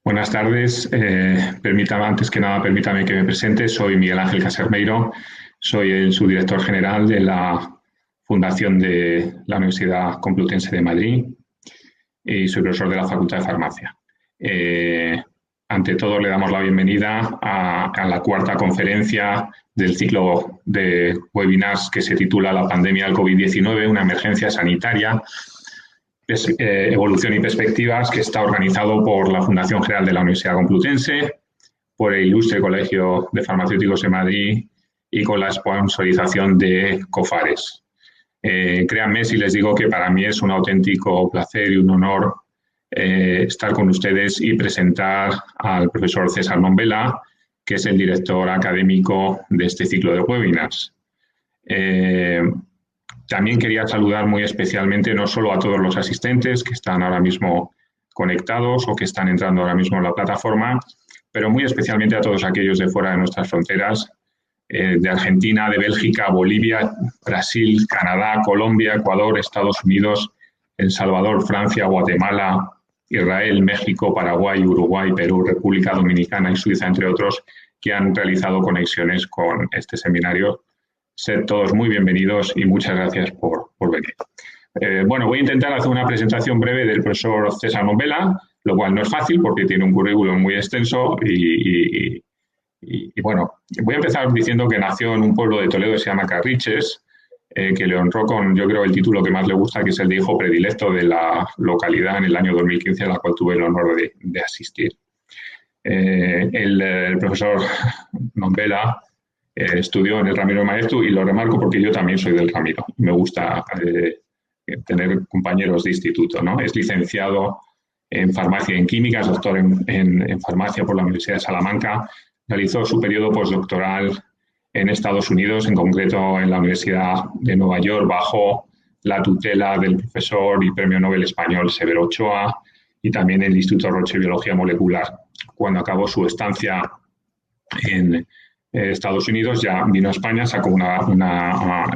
Buenas tardes. Antes que nada, permítame que me presente. Soy Miguel Ángel Casermeiro. Soy el subdirector general de la Fundación de la Universidad Complutense de Madrid y soy profesor de la Facultad de Farmacia. Ante todo, le damos la bienvenida a la cuarta conferencia del ciclo de webinars que se titula La pandemia del COVID-19, una emergencia sanitaria, evolución y perspectivas, que está organizado por la Fundación General de la Universidad Complutense, por el Ilustre Colegio de Farmacéuticos de Madrid y con la sponsorización de COFARES. Créanme si les digo que para mí es un auténtico placer y un honor estar con ustedes y presentar al profesor César Nombela, que es el director académico de este ciclo de webinars. También quería saludar muy especialmente no solo a todos los asistentes que están ahora mismo conectados o que están entrando ahora mismo en la plataforma, pero muy especialmente a todos aquellos de fuera de nuestras fronteras, de Argentina, de Bélgica, Bolivia, Brasil, Canadá, Colombia, Ecuador, Estados Unidos, El Salvador, Francia, Guatemala, Israel, México, Paraguay, Uruguay, Perú, República Dominicana y Suiza, entre otros, que han realizado conexiones con este seminario. Sed todos muy bienvenidos y muchas gracias por venir. Bueno, voy a intentar hacer una presentación breve del profesor César Nombela, lo cual no es fácil porque tiene un currículum muy extenso y bueno, voy a empezar diciendo que nació en un pueblo de Toledo que se llama Carriches, que le honró con, yo creo, el título que más le gusta, que es el de hijo predilecto de la localidad en el año 2015, a la cual tuve el honor de asistir. El profesor Nombela estudió en el Ramiro Maeztu y lo remarco porque yo también soy del Ramiro. Me gusta tener compañeros de instituto, ¿no? Es licenciado en farmacia y en química, es doctor en farmacia por la Universidad de Salamanca. Realizó su periodo postdoctoral en Estados Unidos, en concreto en la Universidad de Nueva York, bajo la tutela del profesor y premio Nobel español Severo Ochoa y también en el Instituto Roche de Biología Molecular. Cuando acabó su estancia en Estados Unidos, ya vino a España, sacó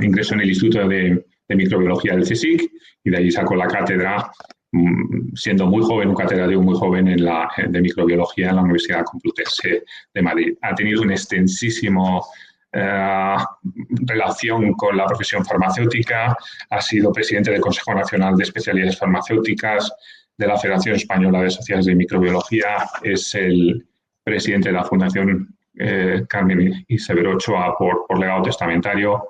ingreso en el Instituto de Microbiología del CSIC y de allí sacó la cátedra, siendo muy joven, un catedrático muy joven de microbiología en la Universidad Complutense de Madrid. Ha tenido un extensísimo relación con la profesión farmacéutica, ha sido presidente del Consejo Nacional de Especialidades Farmacéuticas, de la Federación Española de Sociedades de Microbiología, es el presidente de la Fundación Carmen y Severo Ochoa por legado testamentario.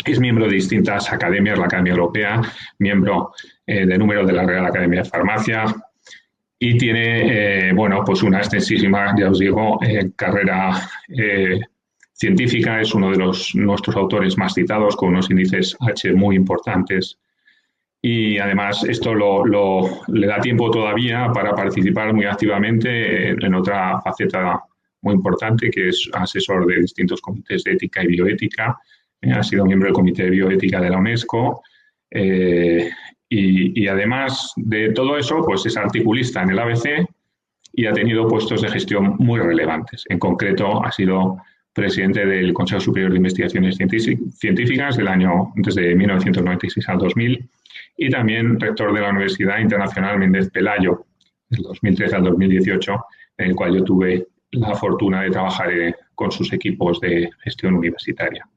Es miembro de distintas academias, la Academia Europea, miembro de número de la Real Academia de Farmacia y tiene, bueno, pues una extensísima, ya os digo, carrera científica. Es uno de nuestros autores más citados, con unos índices H muy importantes. Y además esto le da tiempo todavía para participar muy activamente en otra faceta muy importante, que es asesor de distintos comités de ética y bioética. Ha sido miembro del Comité de Bioética de la UNESCO y además de todo eso, pues es articulista en el ABC y ha tenido puestos de gestión muy relevantes. En concreto, ha sido presidente del Consejo Superior de Investigaciones Científicas desde 1996 al 2000 y también rector de la Universidad Internacional Méndez Pelayo, del 2013 al 2018, en el cual yo tuve la fortuna de trabajar con sus equipos de gestión universitaria.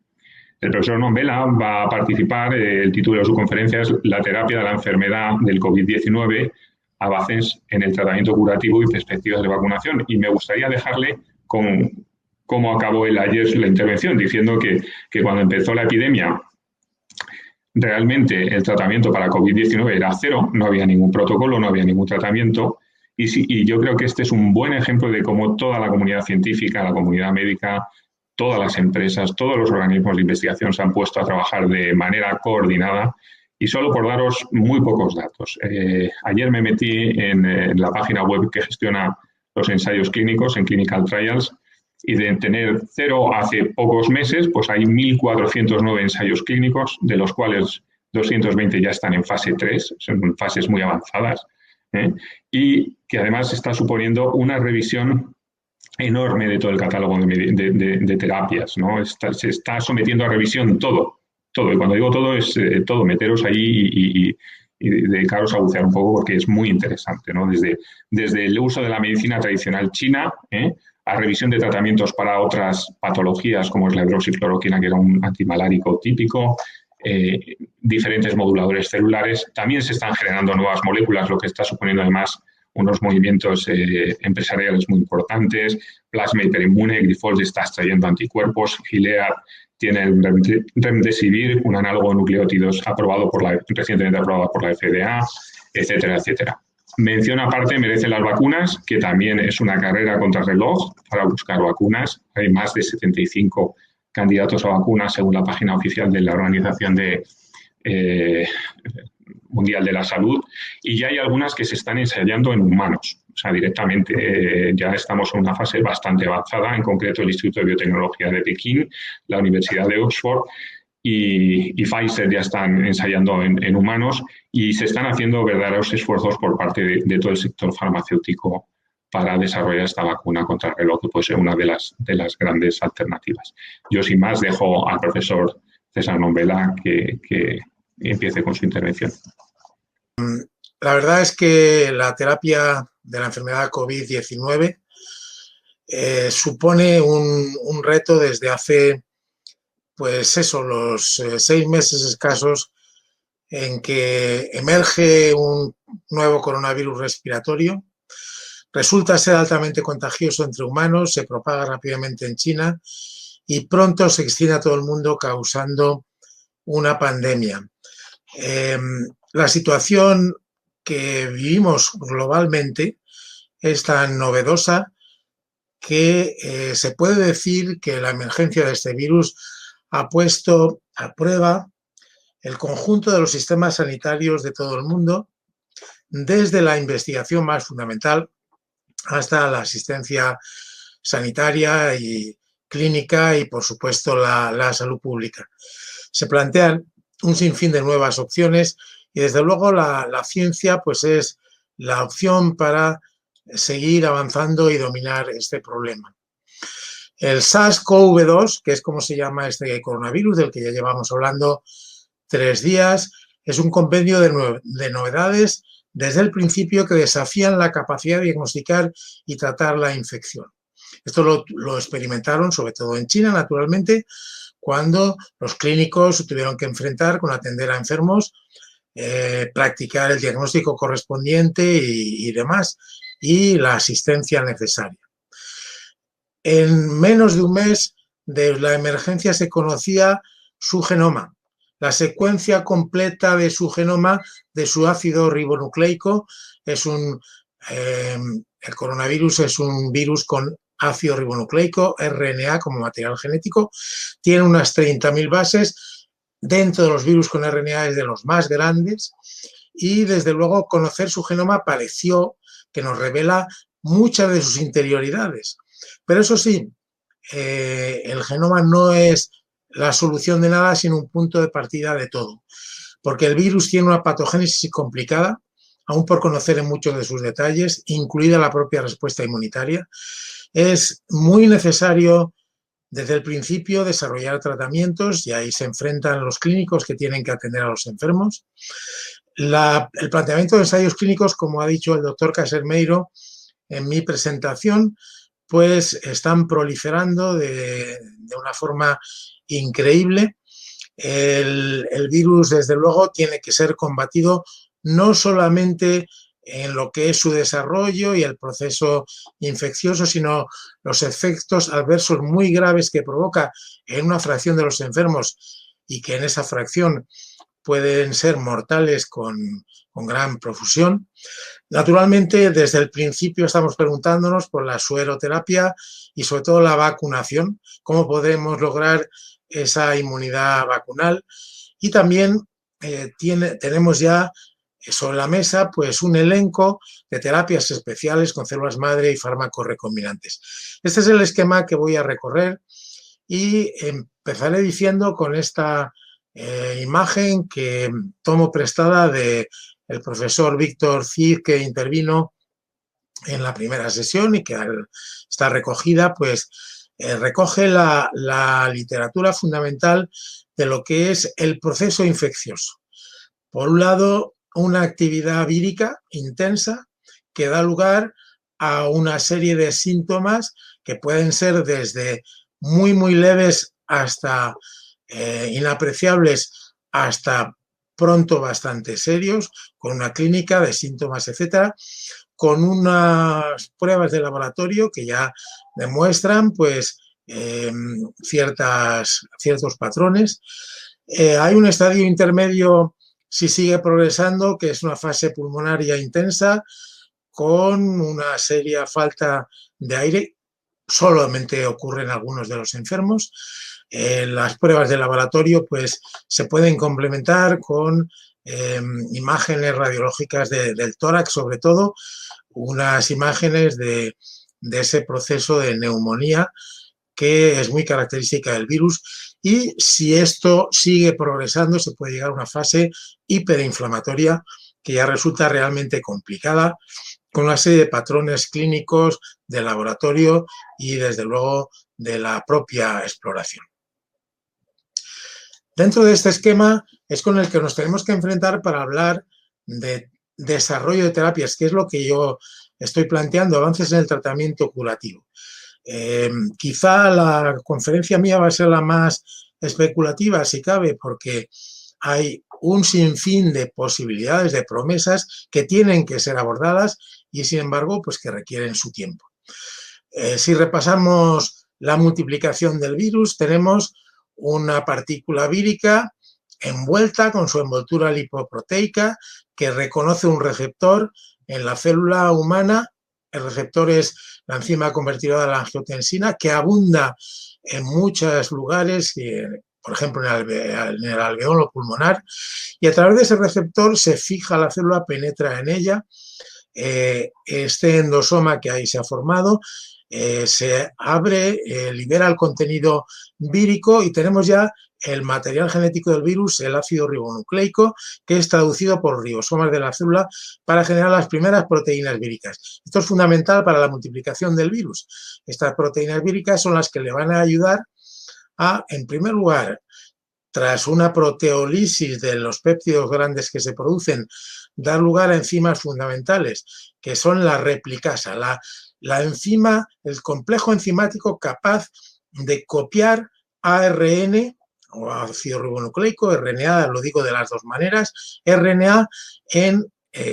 El profesor Nombela va a participar, el título de su conferencia es La terapia de la enfermedad del COVID-19, avances en el tratamiento curativo y perspectivas de vacunación. Y me gustaría dejarle con cómo acabó él ayer la intervención, diciendo que cuando empezó la epidemia, realmente el tratamiento para COVID-19 era cero, no había ningún protocolo, no había ningún tratamiento. Y yo creo que este es un buen ejemplo de cómo toda la comunidad científica, la comunidad médica, todas las empresas, todos los organismos de investigación se han puesto a trabajar de manera coordinada. Y solo por daros muy pocos datos. Ayer me metí en la página web que gestiona los ensayos clínicos, en Clinical Trials, y de tener cero hace pocos meses, pues hay 1.409 ensayos clínicos, de los cuales 220 ya están en fase 3, son fases muy avanzadas, y que además está suponiendo una revisión enorme de todo el catálogo de terapias, ¿no? Se está sometiendo a revisión todo. Y cuando digo todo, es todo, meteros ahí y dedicaros a bucear un poco porque es muy interesante, ¿no? Desde el uso de la medicina tradicional china, a revisión de tratamientos para otras patologías como es la hidroxicloroquina, que era un antimalárico típico, diferentes moduladores celulares. También se están generando nuevas moléculas, lo que está suponiendo además unos movimientos empresariales muy importantes. Plasma hiperinmune, Grifols está extrayendo anticuerpos, Gilead tiene el Remdesivir, un análogo de nucleótidos recientemente aprobado por la FDA, etcétera, etcétera. Mención aparte merece las vacunas, que también es una carrera contra reloj para buscar vacunas. Hay más de 75 candidatos a vacunas según la página oficial de la Organización Mundial de la Salud, y ya hay algunas que se están ensayando en humanos. O sea, directamente ya estamos en una fase bastante avanzada, en concreto el Instituto de Biotecnología de Pekín, la Universidad de Oxford y Pfizer ya están ensayando en humanos, y se están haciendo verdaderos esfuerzos por parte de todo el sector farmacéutico para desarrollar esta vacuna contra el reloj, que puede ser una de las grandes alternativas. Yo, sin más, dejo al profesor César Nombela que empiece con su intervención. La verdad es que la terapia de la enfermedad COVID-19 supone un reto desde hace, pues eso, los 6 meses escasos en que emerge un nuevo coronavirus respiratorio. Resulta ser altamente contagioso entre humanos, se propaga rápidamente en China y pronto se extiende a todo el mundo causando una pandemia. La situación que vivimos globalmente es tan novedosa que se puede decir que la emergencia de este virus ha puesto a prueba el conjunto de los sistemas sanitarios de todo el mundo, desde la investigación más fundamental hasta la asistencia sanitaria y clínica y, por supuesto, la salud pública. Se plantean un sinfín de nuevas opciones y, desde luego, la ciencia pues es la opción para seguir avanzando y dominar este problema. El SARS-CoV-2, que es como se llama este coronavirus del que ya llevamos hablando 3 días, es un compendio de novedades desde el principio que desafían la capacidad de diagnosticar y tratar la infección. Esto lo experimentaron sobre todo en China, naturalmente, cuando los clínicos se tuvieron que enfrentar con atender a enfermos, practicar el diagnóstico correspondiente y demás, y la asistencia necesaria. En menos de un mes de la emergencia se conocía su genoma, la secuencia completa de su genoma, de su ácido ribonucleico. El coronavirus es un virus con ácido ribonucleico, RNA como material genético, tiene unas 30.000 bases. Dentro de los virus con RNA es de los más grandes y, desde luego, conocer su genoma pareció que nos revela muchas de sus interioridades. Pero eso sí, el genoma no es la solución de nada, sino un punto de partida de todo, porque el virus tiene una patogénesis complicada, aún por conocer en muchos de sus detalles, incluida la propia respuesta inmunitaria. Es muy necesario desde el principio desarrollar tratamientos, y ahí se enfrentan los clínicos que tienen que atender a los enfermos. El planteamiento de ensayos clínicos, como ha dicho el doctor Casermeiro en mi presentación, pues están proliferando de una forma increíble. El virus, desde luego, tiene que ser combatido no solamente en lo que es su desarrollo y el proceso infeccioso, sino los efectos adversos muy graves que provoca en una fracción de los enfermos, y que en esa fracción pueden ser mortales con gran profusión. Naturalmente, desde el principio estamos preguntándonos por la sueroterapia y, sobre todo, la vacunación, cómo podemos lograr esa inmunidad vacunal. Y también tenemos ya sobre la mesa pues un elenco de terapias especiales con células madre y fármacos recombinantes. Este es el esquema que voy a recorrer y empezaré diciendo con esta imagen que tomo prestada del profesor Víctor Cid, que intervino en la primera sesión y que está recogida, pues recoge la literatura fundamental de lo que es el proceso infeccioso. Por un lado, una actividad vírica intensa que da lugar a una serie de síntomas que pueden ser desde muy leves hasta inapreciables, hasta pronto bastante serios, con una clínica de síntomas, etcétera, con unas pruebas de laboratorio que ya demuestran pues ciertos patrones. Hay un estadio intermedio si sigue progresando, que es una fase pulmonaria intensa con una seria falta de aire. Solamente ocurre en algunos de los enfermos. Las pruebas de laboratorio pues, se pueden complementar con imágenes radiológicas del tórax, sobre todo, unas imágenes de ese proceso de neumonía que es muy característica del virus, y si esto sigue progresando se puede llegar a una fase hiperinflamatoria que ya resulta realmente complicada, con una serie de patrones clínicos de laboratorio y desde luego de la propia exploración. Dentro de este esquema es con el que nos tenemos que enfrentar para hablar de desarrollo de terapias, que es lo que yo estoy planteando, avances en el tratamiento curativo. Quizá la conferencia mía va a ser la más especulativa, si cabe, porque hay un sinfín de posibilidades, de promesas que tienen que ser abordadas y, sin embargo, pues que requieren su tiempo. Si repasamos la multiplicación del virus, tenemos una partícula vírica envuelta con su envoltura lipoproteica que reconoce un receptor en la célula humana. El receptor es la enzima convertidora de la angiotensina, que abunda en muchos lugares, por ejemplo en el alveolo pulmonar, y a través de ese receptor se fija la célula, penetra en ella. Este endosoma que ahí se ha formado se abre, libera el contenido vírico y tenemos ya el material genético del virus, el ácido ribonucleico, que es traducido por ribosomas de la célula para generar las primeras proteínas víricas. Esto es fundamental para la multiplicación del virus. Estas proteínas víricas son las que le van a ayudar a, en primer lugar, tras una proteólisis de los péptidos grandes que se producen, dar lugar a enzimas fundamentales, que son la replicasa, la enzima, el complejo enzimático capaz de copiar ARN o ácido ribonucleico, RNA, lo digo de las dos maneras, RNA en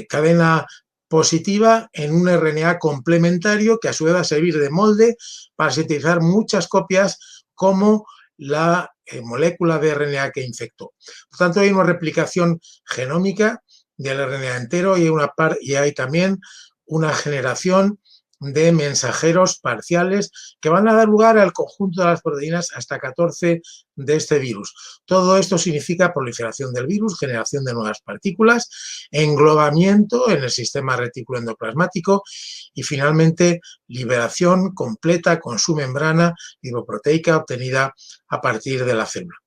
cadena positiva en un RNA complementario que a su vez va a servir de molde para sintetizar muchas copias como la molécula de RNA que infectó. Por tanto, hay una replicación genómica del RNA entero y hay también una generación de mensajeros parciales que van a dar lugar al conjunto de las proteínas hasta 14 de este virus. Todo esto significa proliferación del virus, generación de nuevas partículas, englobamiento en el sistema retículo endoplasmático y finalmente liberación completa con su membrana lipoproteica obtenida a partir de la célula.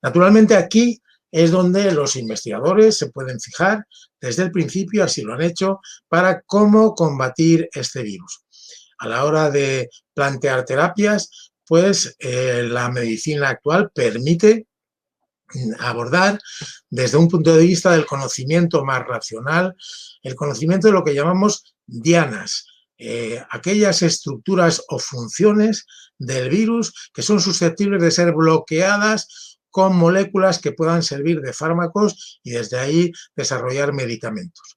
Naturalmente aquí es donde los investigadores se pueden fijar desde el principio, así lo han hecho, para cómo combatir este virus. A la hora de plantear terapias, pues la medicina actual permite abordar desde un punto de vista del conocimiento más racional, el conocimiento de lo que llamamos dianas, aquellas estructuras o funciones del virus que son susceptibles de ser bloqueadas con moléculas que puedan servir de fármacos y desde ahí desarrollar medicamentos.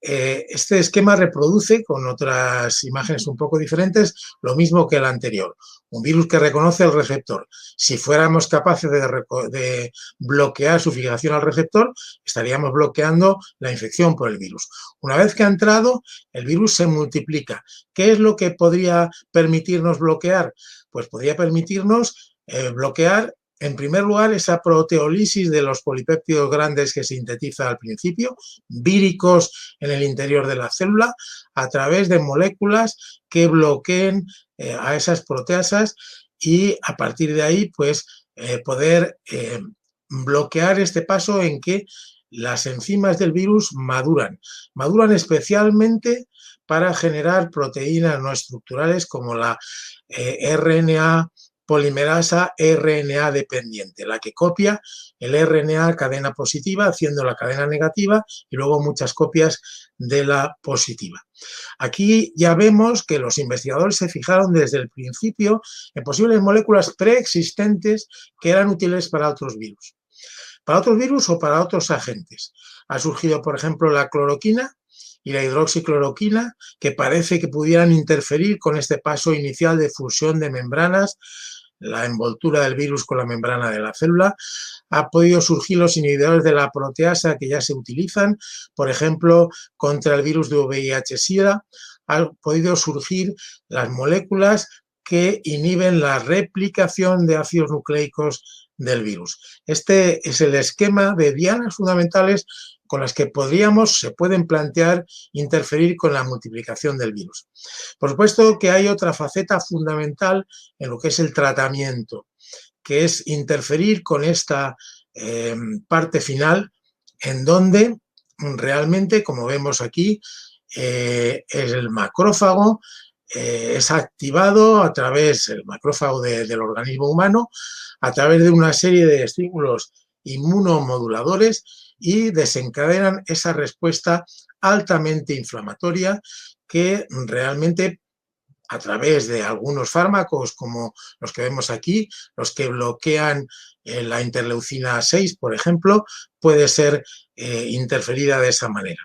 Este esquema reproduce con otras imágenes un poco diferentes lo mismo que el anterior. Un virus que reconoce el receptor. Si fuéramos capaces de bloquear su fijación al receptor, estaríamos bloqueando la infección por el virus. Una vez que ha entrado, el virus se multiplica. ¿Qué es lo que podría permitirnos bloquear? Pues podría permitirnos bloquear, en primer lugar, esa proteólisis de los polipéptidos grandes que sintetiza al principio, víricos en el interior de la célula, a través de moléculas que bloqueen a esas proteasas y a partir de ahí, pues, poder bloquear este paso en que las enzimas del virus maduran especialmente para generar proteínas no estructurales como la RNA polimerasa RNA dependiente, la que copia el RNA cadena positiva haciendo la cadena negativa y luego muchas copias de la positiva. Aquí ya vemos que los investigadores se fijaron desde el principio en posibles moléculas preexistentes que eran útiles para otros virus. Para otros virus o para otros agentes. Ha surgido, por ejemplo, la cloroquina y la hidroxicloroquina, que parece que pudieran interferir con este paso inicial de fusión de membranas, la envoltura del virus con la membrana de la célula. Ha podido surgir los inhibidores de la proteasa que ya se utilizan, por ejemplo, contra el virus de VIH-Sida. Han podido surgir las moléculas que inhiben la replicación de ácidos nucleicos del virus. Este es el esquema de dianas fundamentales con las que se pueden plantear interferir con la multiplicación del virus. Por supuesto que hay otra faceta fundamental en lo que es el tratamiento, que es interferir con esta parte final en donde realmente, como vemos aquí, el macrófago es activado a través del macrófago del organismo humano, a través de una serie de estímulos inmunomoduladores y desencadenan esa respuesta altamente inflamatoria que realmente a través de algunos fármacos como los que vemos aquí, los que bloquean la interleucina 6, por ejemplo, puede ser interferida de esa manera.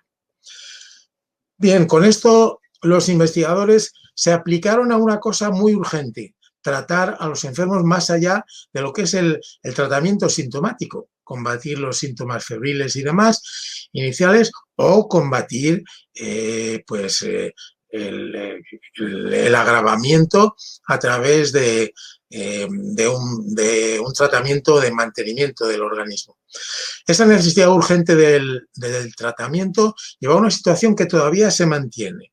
Bien, con esto los investigadores se aplicaron a una cosa muy urgente, tratar a los enfermos más allá de lo que es el tratamiento sintomático, combatir los síntomas febriles y demás iniciales o combatir el agravamiento a través de un tratamiento de mantenimiento del organismo. Esa necesidad urgente del tratamiento lleva a una situación que todavía se mantiene.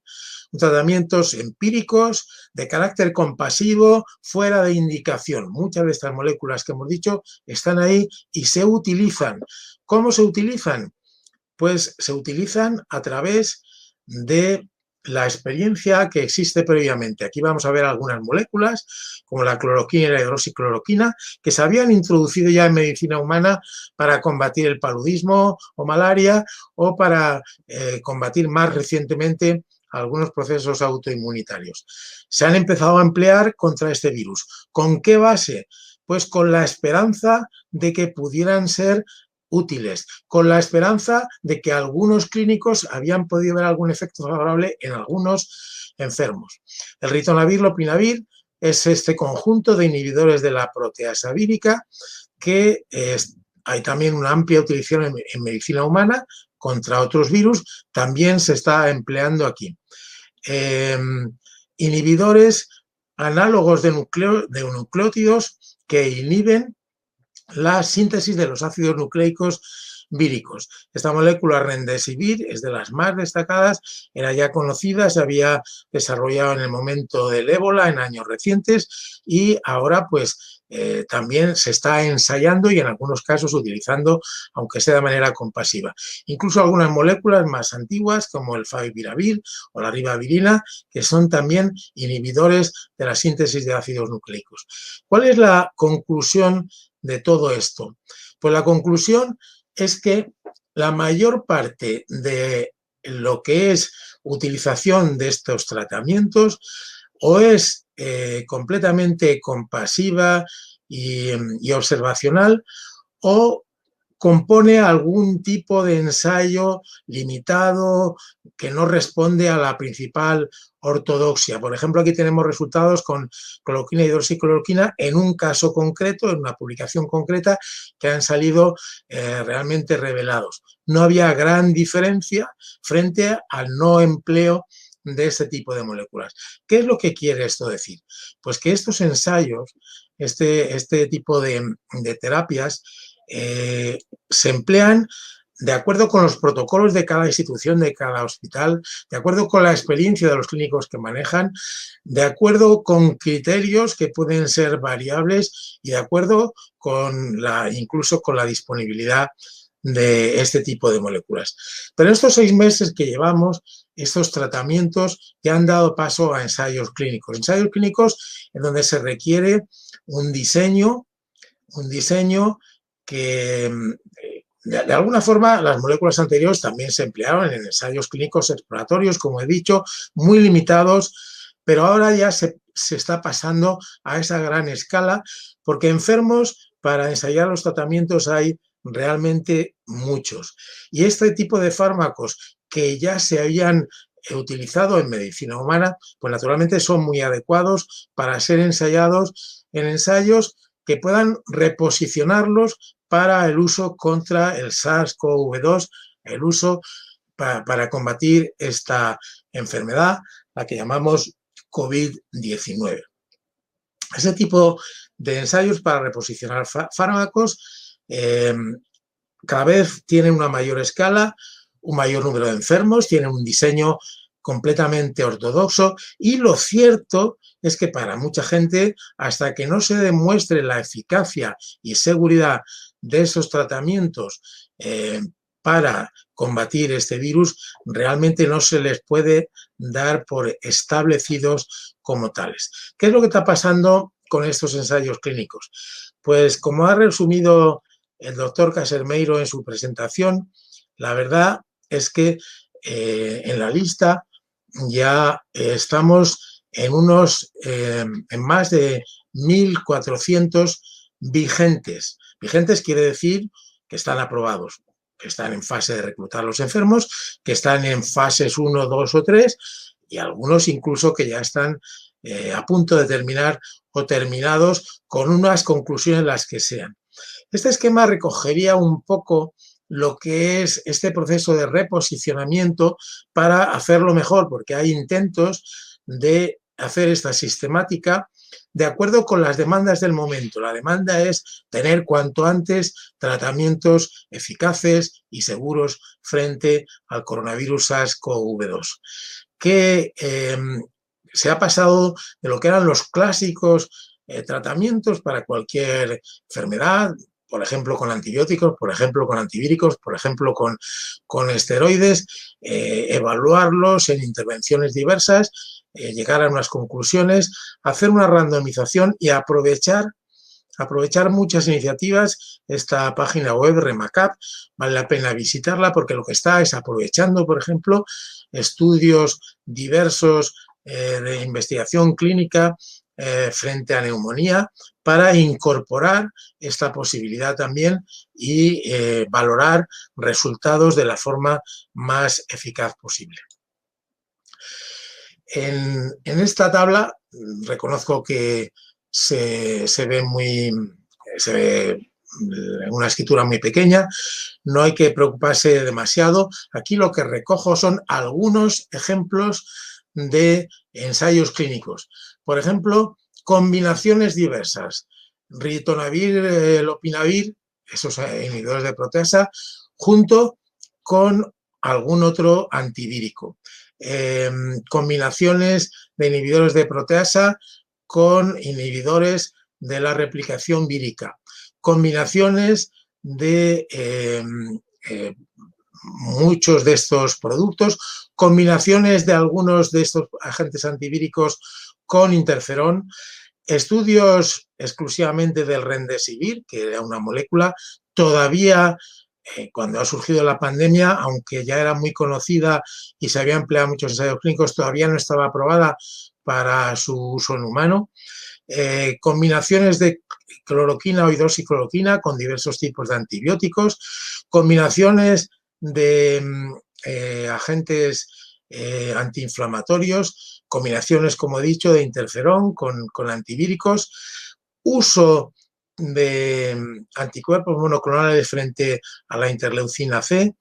Tratamientos empíricos de carácter compasivo, fuera de indicación. Muchas de estas moléculas que hemos dicho están ahí y se utilizan. ¿Cómo se utilizan? Pues se utilizan a través de la experiencia que existe previamente. Aquí vamos a ver algunas moléculas, como la cloroquina y la hidroxicloroquina, que se habían introducido ya en medicina humana para combatir el paludismo o malaria o para combatir más recientemente algunos procesos autoinmunitarios. Se han empezado a emplear contra este virus. ¿Con qué base? Pues con la esperanza de que pudieran ser útiles, con la esperanza de que algunos clínicos habían podido ver algún efecto favorable en algunos enfermos. El ritonavir, lopinavir, es este conjunto de inhibidores de la proteasa vírica que hay también una amplia utilización en medicina humana contra otros virus, también se está empleando aquí. Inhibidores análogos de nucleótidos que inhiben la síntesis de los ácidos nucleicos víricos. Esta molécula remdesivir es de las más destacadas, era ya conocida, se había desarrollado en el momento del ébola en años recientes y ahora pues también se está ensayando y en algunos casos utilizando, aunque sea de manera compasiva. Incluso algunas moléculas más antiguas como el favipiravir o la ribavirina, que son también inhibidores de la síntesis de ácidos nucleicos. ¿Cuál es la conclusión de todo esto? Pues la conclusión es que la mayor parte de lo que es utilización de estos tratamientos o es completamente compasiva y observacional o compone algún tipo de ensayo limitado que no responde a la principal ortodoxia. Por ejemplo, aquí tenemos resultados con cloroquina y hidroxicloroquina en un caso concreto, en una publicación concreta, que han salido realmente revelados. No había gran diferencia frente al no empleo de este tipo de moléculas. ¿Qué es lo que quiere esto decir? Pues que estos ensayos, este tipo de terapias, se emplean de acuerdo con los protocolos de cada institución, de cada hospital, de acuerdo con la experiencia de los clínicos que manejan, de acuerdo con criterios que pueden ser variables y de acuerdo con incluso con la disponibilidad de este tipo de moléculas. Pero en estos 6 meses que llevamos estos tratamientos ya han dado paso a ensayos clínicos. Ensayos clínicos en donde se requiere un diseño que de alguna forma las moléculas anteriores también se emplearon en ensayos clínicos exploratorios, como he dicho, muy limitados, pero ahora ya se está pasando a esa gran escala, porque enfermos para ensayar los tratamientos hay realmente muchos. Y este tipo de fármacos que ya se habían utilizado en medicina humana, pues naturalmente son muy adecuados para ser ensayados en ensayos que puedan reposicionarlos para el uso contra el SARS-CoV-2, el uso para combatir esta enfermedad, la que llamamos COVID-19. Ese tipo de ensayos para reposicionar fármacos cada vez tienen una mayor escala, un mayor número de enfermos, tienen un diseño completamente ortodoxo y lo cierto es que para mucha gente, hasta que no se demuestre la eficacia y seguridad de esos tratamientos para combatir este virus, realmente no se les puede dar por establecidos como tales. ¿Qué es lo que está pasando con estos ensayos clínicos? Pues como ha resumido el doctor Casermeiro en su presentación, la verdad es que en la lista ya estamos en en más de 1.400 vigentes. Vigentes quiere decir que están aprobados, que están en fase de reclutar a los enfermos, que están en fases 1, 2 o 3 y algunos incluso que ya están a punto de terminar o terminados con unas conclusiones las que sean. Este esquema recogería un poco lo que es este proceso de reposicionamiento para hacerlo mejor, porque hay intentos de hacer esta sistemática de acuerdo con las demandas del momento. La demanda es tener cuanto antes tratamientos eficaces y seguros frente al coronavirus SARS-CoV-2, que se ha pasado de lo que eran los clásicos tratamientos para cualquier enfermedad, por ejemplo con antibióticos, por ejemplo con antivíricos, por ejemplo con esteroides, evaluarlos en intervenciones diversas, llegar a unas conclusiones, hacer una randomización y aprovechar muchas iniciativas. Esta página web, Remacap, vale la pena visitarla porque lo que está es aprovechando, por ejemplo, estudios diversos de investigación clínica frente a neumonía para incorporar esta posibilidad también y valorar resultados de la forma más eficaz posible. En esta tabla reconozco que se ve una escritura muy pequeña, no hay que preocuparse demasiado. Aquí lo que recojo son algunos ejemplos de ensayos clínicos. Por ejemplo, combinaciones diversas. Ritonavir, lopinavir, esos inhibidores de proteasa, junto con algún otro antivírico. Combinaciones de inhibidores de proteasa con inhibidores de la replicación vírica. Combinaciones de muchos de estos productos, combinaciones de algunos de estos agentes antivíricos con interferón, estudios exclusivamente del remdesivir, que era una molécula todavía cuando ha surgido la pandemia, aunque ya era muy conocida y se había empleado en muchos ensayos clínicos, todavía no estaba aprobada para su uso en humano. Combinaciones de cloroquina o hidroxicloroquina con diversos tipos de antibióticos, combinaciones de agentes antiinflamatorios, combinaciones, como he dicho, de interferón con antivíricos, uso de anticuerpos monoclonales frente a la interleucina C.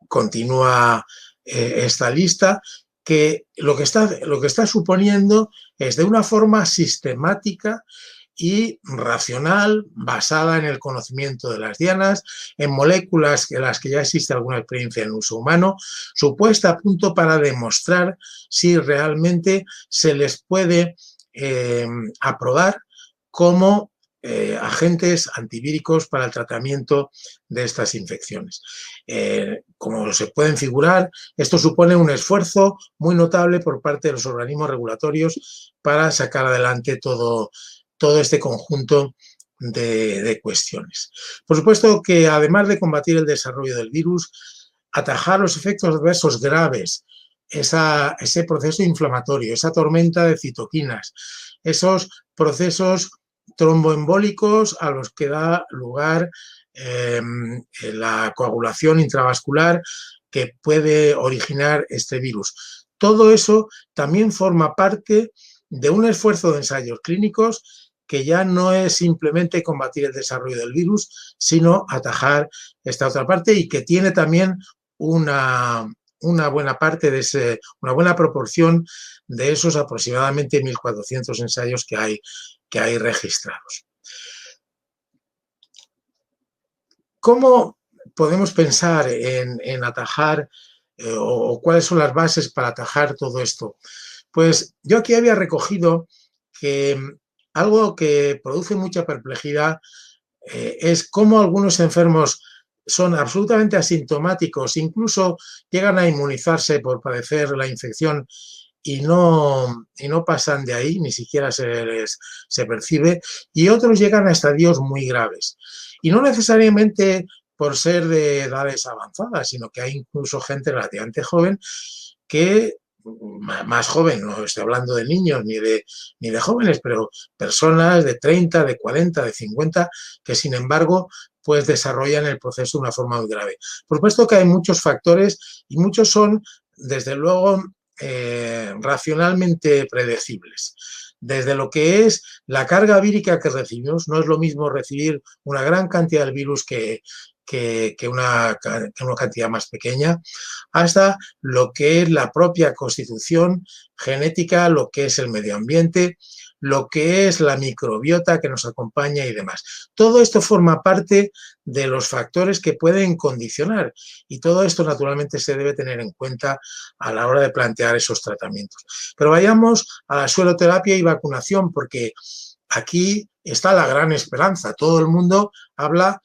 Continúa esta lista, que lo que está suponiendo es de una forma sistemática y racional, basada en el conocimiento de las dianas, en moléculas en las que ya existe alguna experiencia en uso humano, su puesta a punto para demostrar si realmente se les puede aprobar como agentes antivíricos para el tratamiento de estas infecciones. Como se pueden figurar, esto supone un esfuerzo muy notable por parte de los organismos regulatorios para sacar adelante todo este conjunto de cuestiones. Por supuesto que además de combatir el desarrollo del virus, atajar los efectos adversos graves, ese proceso inflamatorio, esa tormenta de citoquinas, esos procesos tromboembólicos a los que da lugar la coagulación intravascular que puede originar este virus. Todo eso también forma parte de un esfuerzo de ensayos clínicos que ya no es simplemente combatir el desarrollo del virus, sino atajar esta otra parte y que tiene también una buena parte de una buena proporción de esos aproximadamente 1.400 ensayos que hay registrados. ¿Cómo podemos pensar en atajar o cuáles son las bases para atajar todo esto? Pues yo aquí había recogido que algo que produce mucha perplejidad es cómo algunos enfermos son absolutamente asintomáticos, incluso llegan a inmunizarse por padecer la infección y no pasan de ahí, ni siquiera se percibe, y otros llegan a estadios muy graves. Y no necesariamente por ser de edades avanzadas, sino que hay incluso gente relativamente joven que, más joven, no estoy hablando de niños ni de jóvenes, pero personas de 30, de 40, de 50, que sin embargo pues desarrollan el proceso de una forma muy grave. Por supuesto que hay muchos factores y muchos son, desde luego, racionalmente predecibles. Desde lo que es la carga vírica que recibimos, no es lo mismo recibir una gran cantidad del virus que una cantidad más pequeña, hasta lo que es la propia constitución genética, lo que es el medio ambiente, lo que es la microbiota que nos acompaña y demás. Todo esto forma parte de los factores que pueden condicionar y todo esto naturalmente se debe tener en cuenta a la hora de plantear esos tratamientos. Pero vayamos a la sueroterapia y vacunación, porque aquí está la gran esperanza. Todo el mundo habla,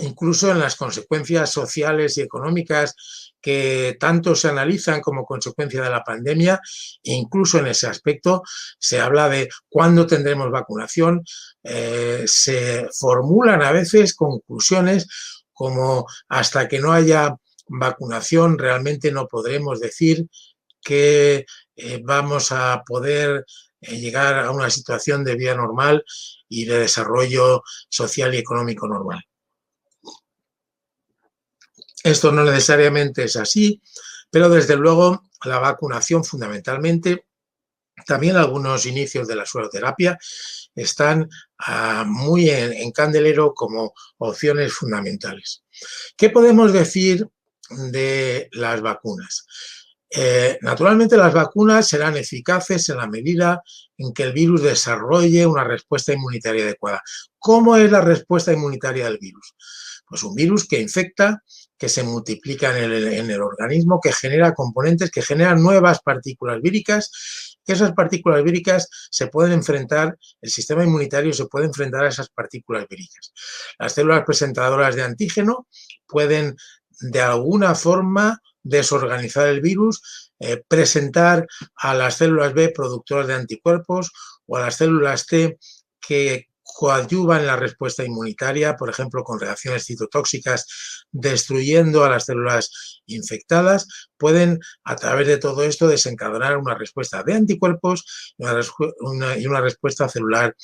incluso en las consecuencias sociales y económicas que tanto se analizan como consecuencia de la pandemia, e incluso en ese aspecto se habla de cuándo tendremos vacunación. Se formulan a veces conclusiones como hasta que no haya vacunación realmente no podremos decir que vamos a poder llegar a una situación de vida normal y de desarrollo social y económico normal. Esto no necesariamente es así, pero desde luego la vacunación fundamentalmente, también algunos inicios de la sueroterapia están muy en candelero como opciones fundamentales. ¿Qué podemos decir de las vacunas? Naturalmente las vacunas serán eficaces en la medida en que el virus desarrolle una respuesta inmunitaria adecuada. ¿Cómo es la respuesta inmunitaria del virus? Pues un virus que infecta, que se multiplica en el organismo, que genera componentes, que generan nuevas partículas víricas, que esas partículas víricas se pueden enfrentar, el sistema inmunitario se puede enfrentar a esas partículas víricas. Las células presentadoras de antígeno pueden de alguna forma desorganizar el virus, presentar a las células B productoras de anticuerpos o a las células T que coadyuvan en la respuesta inmunitaria, por ejemplo, con reacciones citotóxicas, destruyendo a las células infectadas, pueden, a través de todo esto, desencadenar una respuesta de anticuerpos y una respuesta celular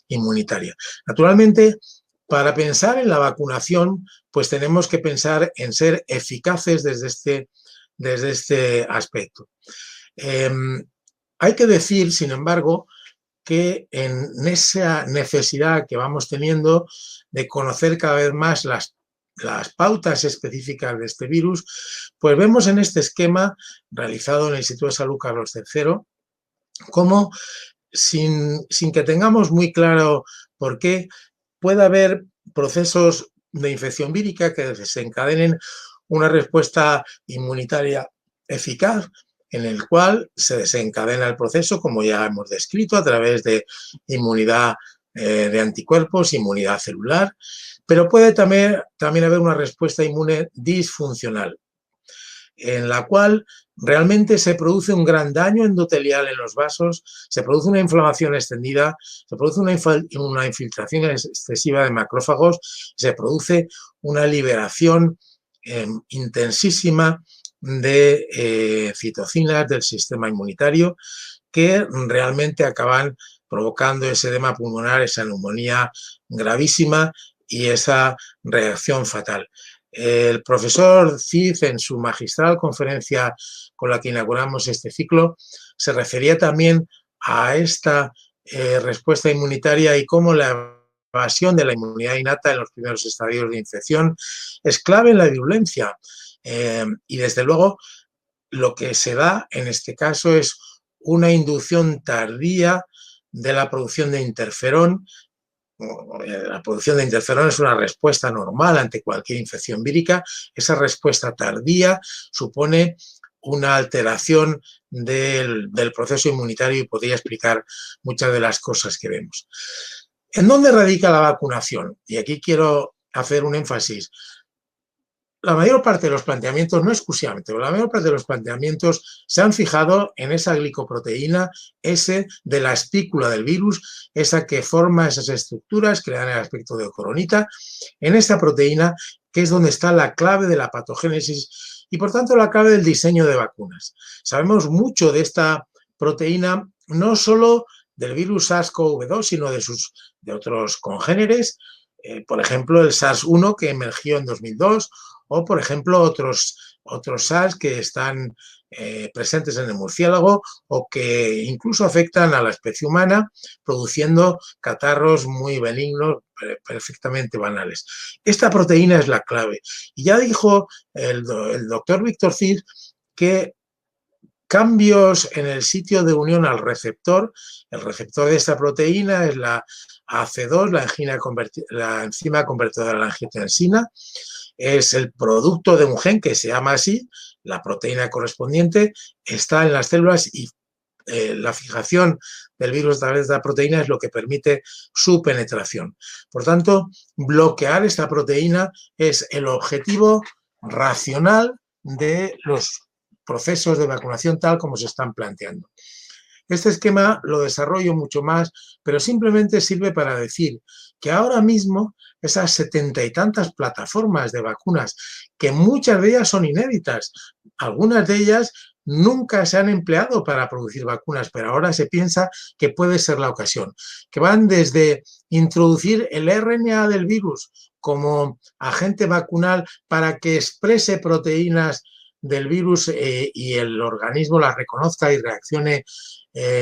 inmunitaria. Naturalmente, para pensar en la vacunación, pues tenemos que pensar en ser eficaces desde este aspecto. Hay que decir, sin embargo, que en esa necesidad que vamos teniendo de conocer cada vez más las pautas específicas de este virus, pues vemos en este esquema realizado en el Instituto de Salud Carlos III, cómo sin que tengamos muy claro por qué, puede haber procesos de infección vírica que desencadenen una respuesta inmunitaria eficaz, en el cual se desencadena el proceso, como ya hemos descrito, a través de inmunidad de anticuerpos, inmunidad celular, pero puede también haber una respuesta inmune disfuncional, en la cual realmente se produce un gran daño endotelial en los vasos, se produce una inflamación extendida, se produce una infiltración excesiva de macrófagos, se produce una liberación intensísima de citocinas del sistema inmunitario que realmente acaban provocando ese edema pulmonar, esa neumonía gravísima y esa reacción fatal. El profesor Cid, en su magistral conferencia con la que inauguramos este ciclo, se refería también a esta respuesta inmunitaria y cómo la evasión de la inmunidad innata en los primeros estadios de infección es clave en la virulencia. Y desde luego lo que se da en este caso es una inducción tardía de la producción de interferón. La producción de interferón es una respuesta normal ante cualquier infección vírica. Esa respuesta tardía supone una alteración del proceso inmunitario y podría explicar muchas de las cosas que vemos. ¿En dónde radica la vacunación? Y aquí quiero hacer un énfasis. La mayor parte de los planteamientos, no exclusivamente, pero la mayor parte de los planteamientos se han fijado en esa glicoproteína S de la espícula del virus, esa que forma esas estructuras que le dan el aspecto de coronita, en esta proteína que es donde está la clave de la patogénesis y por tanto la clave del diseño de vacunas. Sabemos mucho de esta proteína, no solo del virus SARS-CoV-2, sino de otros congéneres, por ejemplo el SARS-1 que emergió en 2002, o, por ejemplo, otros SARS que están presentes en el murciélago o que incluso afectan a la especie humana, produciendo catarros muy benignos, perfectamente banales. Esta proteína es la clave. Y ya dijo el doctor Víctor Cid que cambios en el sitio de unión al receptor, el receptor de esta proteína es la AC2, la enzima convertidora de la angiotensina, es el producto de un gen que se llama así, la proteína correspondiente está en las células y la fijación del virus a través de la proteína es lo que permite su penetración. Por tanto, bloquear esta proteína es el objetivo racional de los procesos de vacunación tal como se están planteando. Este esquema lo desarrollo mucho más, pero simplemente sirve para decir que ahora mismo esas 70 y tantas plataformas de vacunas, que muchas de ellas son inéditas, algunas de ellas nunca se han empleado para producir vacunas, pero ahora se piensa que puede ser la ocasión, que van desde introducir el RNA del virus como agente vacunal para que exprese proteínas del virus y el organismo las reconozca y reaccione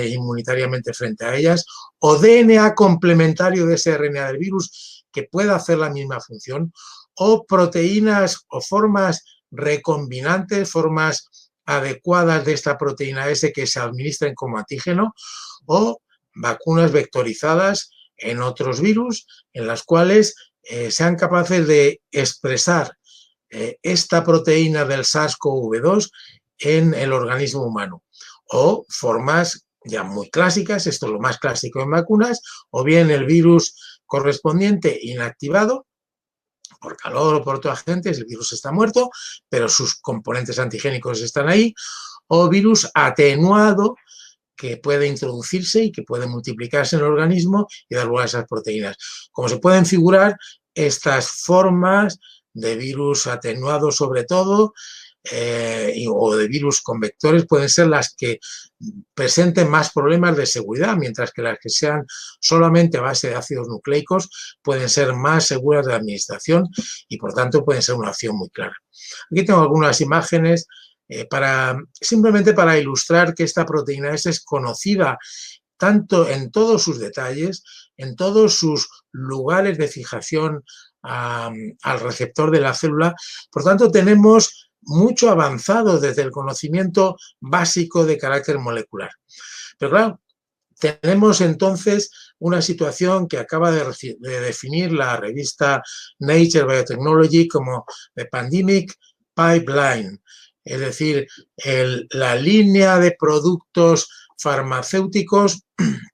inmunitariamente frente a ellas, o DNA complementario de ese RNA del virus que pueda hacer la misma función, o proteínas o formas recombinantes, formas adecuadas de esta proteína S que se administren como antígeno, o vacunas vectorizadas en otros virus en las cuales sean capaces de expresar esta proteína del SARS-CoV-2 en el organismo humano. O formas ya muy clásicas, esto es lo más clásico en vacunas, o bien el virus correspondiente inactivado, por calor o por otros agentes, el virus está muerto, pero sus componentes antigénicos están ahí, o virus atenuado, que puede introducirse y que puede multiplicarse en el organismo y dar lugar a esas proteínas. Como se pueden figurar, estas formas de virus atenuado sobre todo, o de virus con vectores pueden ser las que presenten más problemas de seguridad, mientras que las que sean solamente a base de ácidos nucleicos pueden ser más seguras de administración y por tanto pueden ser una opción muy clara. Aquí tengo algunas imágenes simplemente para ilustrar que esta proteína S es conocida tanto en todos sus detalles, en todos sus lugares de fijación al receptor de la célula. Por tanto, tenemos mucho avanzado desde el conocimiento básico de carácter molecular. Pero claro, tenemos entonces una situación que acaba de definir la revista Nature Biotechnology como The Pandemic Pipeline, es decir, la línea de productos farmacéuticos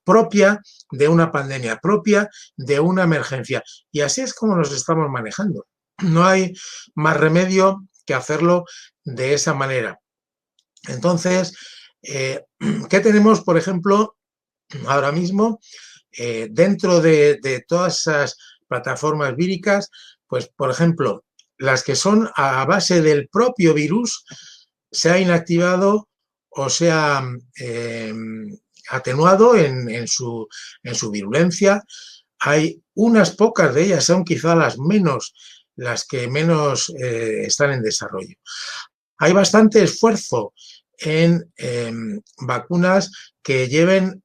propia de una pandemia, propia de una emergencia. Y así es como nos estamos manejando. No hay más remedio que hacerlo de esa manera. Entonces, ¿qué tenemos, por ejemplo, ahora mismo dentro de todas esas plataformas víricas? Pues, por ejemplo, las que son a base del propio virus, se ha inactivado o se ha atenuado en su virulencia. Hay unas pocas de ellas, son quizá las que menos están en desarrollo. Hay bastante esfuerzo en vacunas que lleven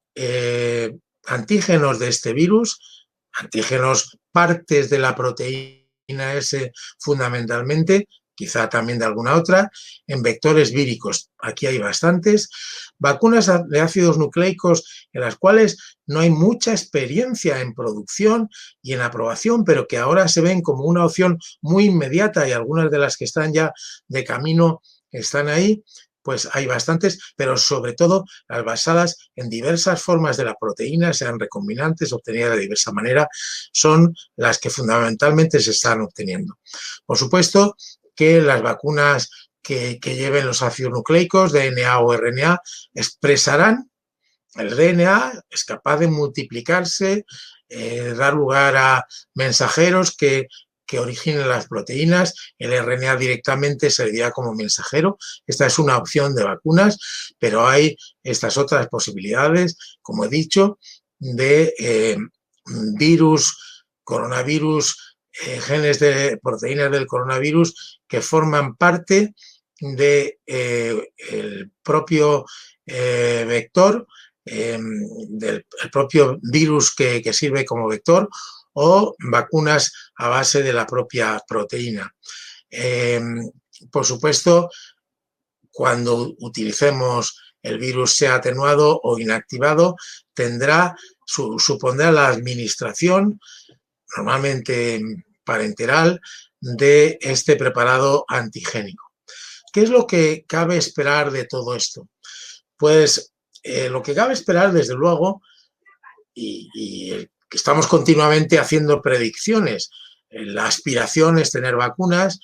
antígenos de este virus, antígenos partes de la proteína S fundamentalmente, quizá también de alguna otra, en vectores víricos. Aquí hay bastantes. Vacunas de ácidos nucleicos en las cuales no hay mucha experiencia en producción y en aprobación, pero que ahora se ven como una opción muy inmediata, y algunas de las que están ya de camino están ahí. Pues hay bastantes, pero sobre todo las basadas en diversas formas de la proteína, sean recombinantes, obtenidas de diversa manera, son las que fundamentalmente se están obteniendo. Por supuesto que las vacunas que lleven los ácidos nucleicos, DNA o RNA, expresarán el DNA, es capaz de multiplicarse, dar lugar a mensajeros que originen las proteínas. El RNA directamente serviría como mensajero. Esta es una opción de vacunas, pero hay estas otras posibilidades, como he dicho, de virus, coronavirus, genes de proteínas del coronavirus que forman parte del propio vector, del propio virus que sirve como vector, o vacunas a base de la propia proteína. Por supuesto, cuando utilicemos el virus sea atenuado o inactivado, supondrá la administración, normalmente parenteral, de este preparado antigénico. ¿Qué es lo que cabe esperar de todo esto? Pues lo que cabe esperar, desde luego, y que estamos continuamente haciendo predicciones, la aspiración es tener vacunas.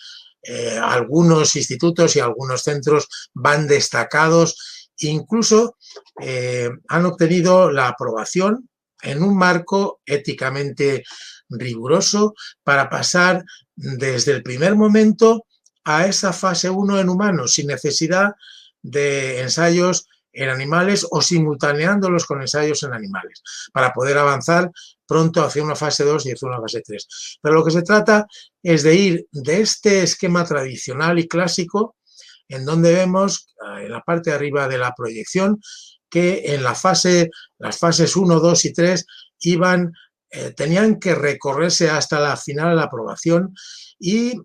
Algunos institutos y algunos centros van destacados, incluso han obtenido la aprobación en un marco éticamente riguroso para pasar desde el primer momento a esa fase 1 en humanos, sin necesidad de ensayos en animales o simultaneándolos con ensayos en animales, para poder avanzar pronto hacia una fase 2 y hacia una fase 3. Pero lo que se trata es de ir de este esquema tradicional y clásico, en donde vemos en la parte de arriba de la proyección que en las fases 1, 2 y 3 tenían que recorrerse hasta la final de la aprobación, y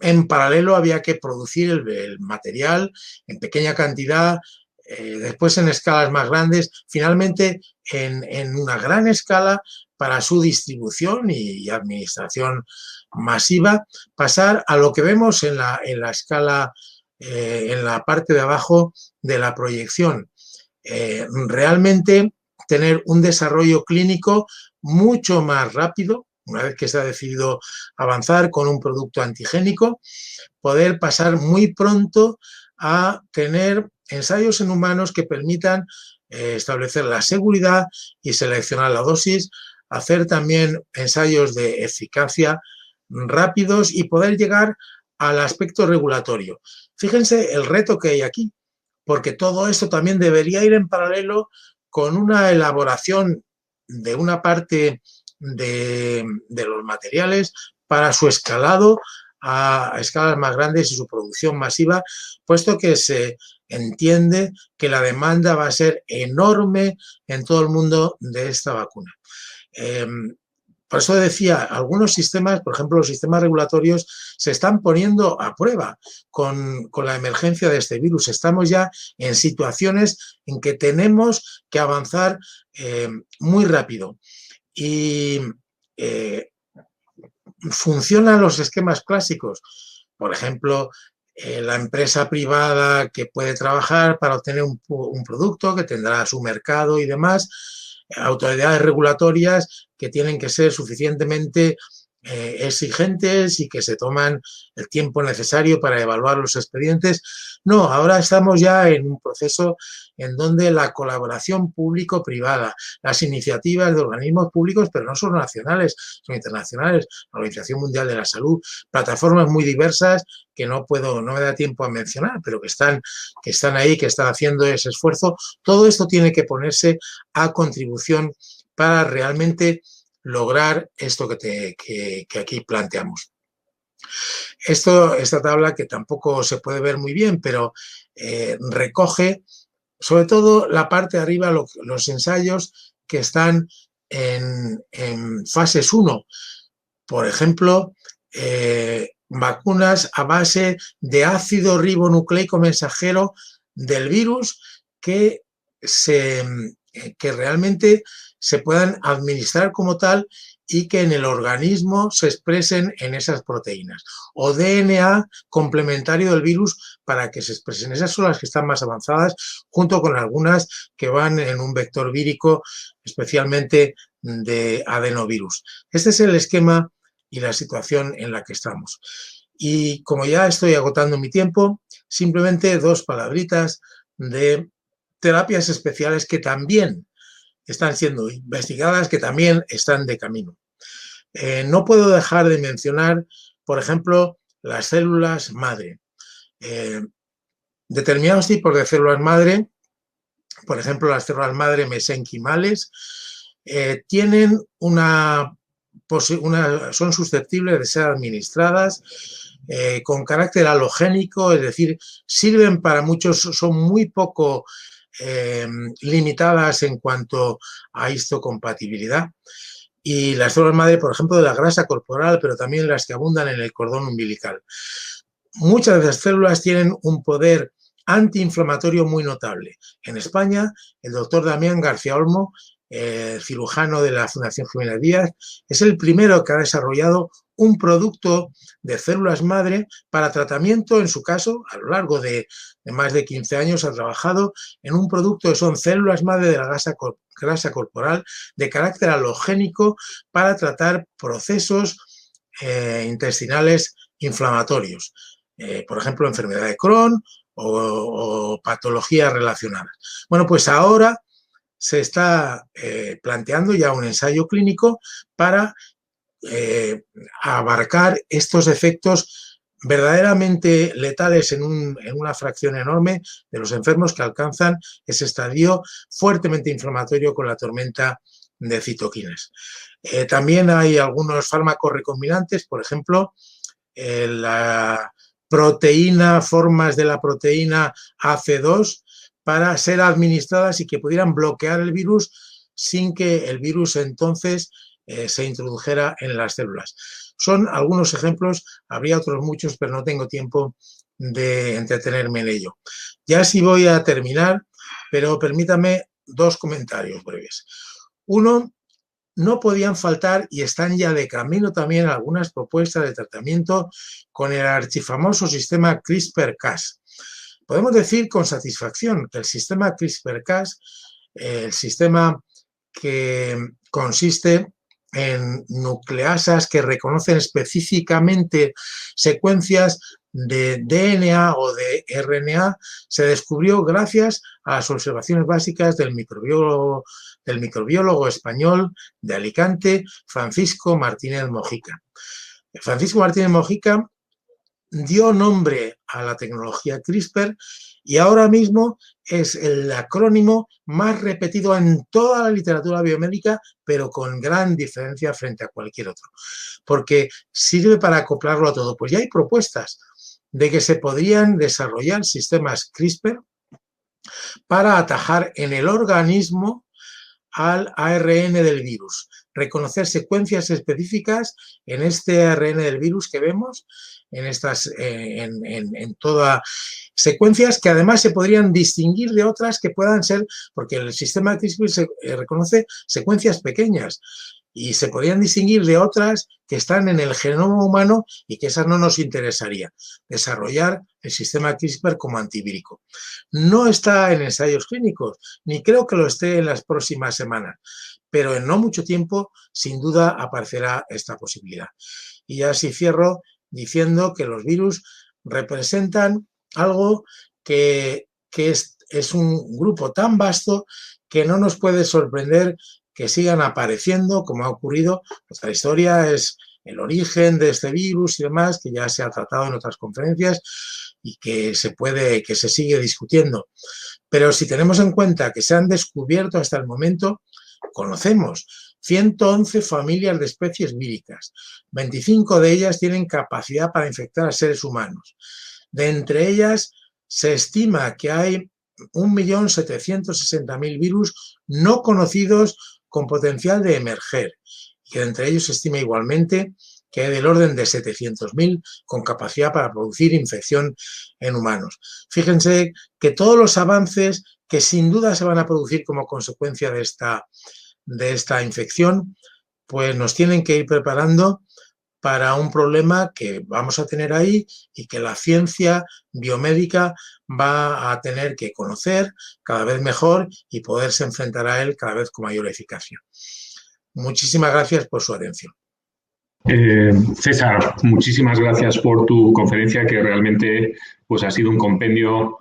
en paralelo había que producir el material en pequeña cantidad, después en escalas más grandes, finalmente en una gran escala para su distribución y administración masiva, pasar a lo que vemos en la escala, en la parte de abajo de la proyección. Realmente tener un desarrollo clínico mucho más rápido, una vez que se ha decidido avanzar con un producto antigénico, poder pasar muy pronto a tener ensayos en humanos que permitan establecer la seguridad y seleccionar la dosis, hacer también ensayos de eficacia rápidos y poder llegar al aspecto regulatorio. Fíjense el reto que hay aquí, porque todo esto también debería ir en paralelo con una elaboración de una parte de los materiales para su escalado a escalas más grandes y su producción masiva, puesto que se entiende que la demanda va a ser enorme en todo el mundo de esta vacuna. Por eso decía, algunos sistemas, por ejemplo, los sistemas regulatorios, se están poniendo a prueba con la emergencia de este virus. Estamos ya en situaciones en que tenemos que avanzar muy rápido. Y funcionan los esquemas clásicos. Por ejemplo, la empresa privada que puede trabajar para obtener un producto que tendrá su mercado y demás, autoridades regulatorias que tienen que ser suficientemente exigentes y que se toman el tiempo necesario para evaluar los expedientes. No, ahora estamos ya en un proceso en donde la colaboración público-privada, las iniciativas de organismos públicos, pero no solo nacionales, son internacionales, la Organización Mundial de la Salud, plataformas muy diversas que no me da tiempo a mencionar, pero que están ahí, que están haciendo ese esfuerzo. Todo esto tiene que ponerse a contribución para realmente lograr esto que aquí planteamos. Esta tabla, que tampoco se puede ver muy bien, pero recoge sobre todo la parte de arriba, los ensayos que están en fases 1. Por ejemplo, vacunas a base de ácido ribonucleico mensajero del virus que realmente se puedan administrar como tal y que en el organismo se expresen en esas proteínas. O DNA complementario del virus para que se expresen. Esas son las que están más avanzadas, junto con algunas que van en un vector vírico, especialmente de adenovirus. Este es el esquema y la situación en la que estamos. Y como ya estoy agotando mi tiempo, simplemente 2 palabritas de terapias especiales que también están siendo investigadas, que también están de camino. No puedo dejar de mencionar, por ejemplo, las células madre. Determinados tipos de células madre, por ejemplo, las células madre mesenquimales, tienen son susceptibles de ser administradas con carácter halogénico, es decir, sirven para muchos, son muy poco limitadas en cuanto a histocompatibilidad. Y las células madre, por ejemplo, de la grasa corporal, pero también las que abundan en el cordón umbilical. Muchas de las células tienen un poder antiinflamatorio muy notable. En España, el doctor Damián García Olmo, cirujano de la Fundación Jiménez Díaz, es el primero que ha desarrollado un producto de células madre para tratamiento. En su caso, a lo largo de más de 15 años ha trabajado en un producto que son células madre de la grasa corporal de carácter halogénico para tratar procesos intestinales inflamatorios. Por ejemplo, enfermedad de Crohn o patologías relacionadas. Bueno, pues ahora se está planteando ya un ensayo clínico para abarcar estos efectos verdaderamente letales en una fracción enorme de los enfermos que alcanzan ese estadio fuertemente inflamatorio con la tormenta de citoquinas. También hay algunos fármacos recombinantes, por ejemplo, la proteína, formas de la proteína AC2 para ser administradas y que pudieran bloquear el virus sin que el virus entonces se introdujera en las células. Son algunos ejemplos, habría otros muchos, pero no tengo tiempo de entretenerme en ello. Ya sí voy a terminar, pero permítame 2 comentarios breves. Uno, no podían faltar, y están ya de camino también, algunas propuestas de tratamiento con el archifamoso sistema CRISPR-Cas. Podemos decir con satisfacción que el sistema CRISPR-Cas, el sistema que consiste en nucleasas que reconocen específicamente secuencias de DNA o de RNA, se descubrió gracias a las observaciones básicas del microbiólogo español de Alicante, Francisco Martínez Mojica. Francisco Martínez Mojica dio nombre a la tecnología CRISPR y ahora mismo es el acrónimo más repetido en toda la literatura biomédica, pero con gran diferencia frente a cualquier otro, porque sirve para acoplarlo a todo. Pues ya hay propuestas de que se podrían desarrollar sistemas CRISPR para atajar en el organismo al ARN del virus, reconocer secuencias específicas en este ARN del virus que vemos, en todas secuencias que además se podrían distinguir de otras que puedan ser, porque el sistema CRISPR reconoce secuencias pequeñas y se podrían distinguir de otras que están en el genoma humano y que esas no nos interesaría. Desarrollar el sistema CRISPR como antivírico. No está en ensayos clínicos, ni creo que lo esté en las próximas semanas, pero en no mucho tiempo, sin duda, aparecerá esta posibilidad. Y así cierro diciendo que los virus representan algo que es un grupo tan vasto que no nos puede sorprender que sigan apareciendo, como ha ocurrido. Nuestra historia es el origen de este virus y demás, que ya se ha tratado en otras conferencias y que se sigue discutiendo. Pero si tenemos en cuenta que se han descubierto hasta el momento, conocemos 111 familias de especies víricas. 25 de ellas tienen capacidad para infectar a seres humanos. De entre ellas, se estima que hay 1.760.000 virus no conocidos con potencial de emerger, y que entre ellos se estima igualmente que hay del orden de 700.000 con capacidad para producir infección en humanos. Fíjense que todos los avances que sin duda se van a producir como consecuencia de esta infección, pues nos tienen que ir preparando para un problema que vamos a tener ahí y que la ciencia biomédica va a tener que conocer cada vez mejor y poderse enfrentar a él cada vez con mayor eficacia. Muchísimas gracias por su atención. César, muchísimas gracias por tu conferencia, que realmente pues, ha sido un compendio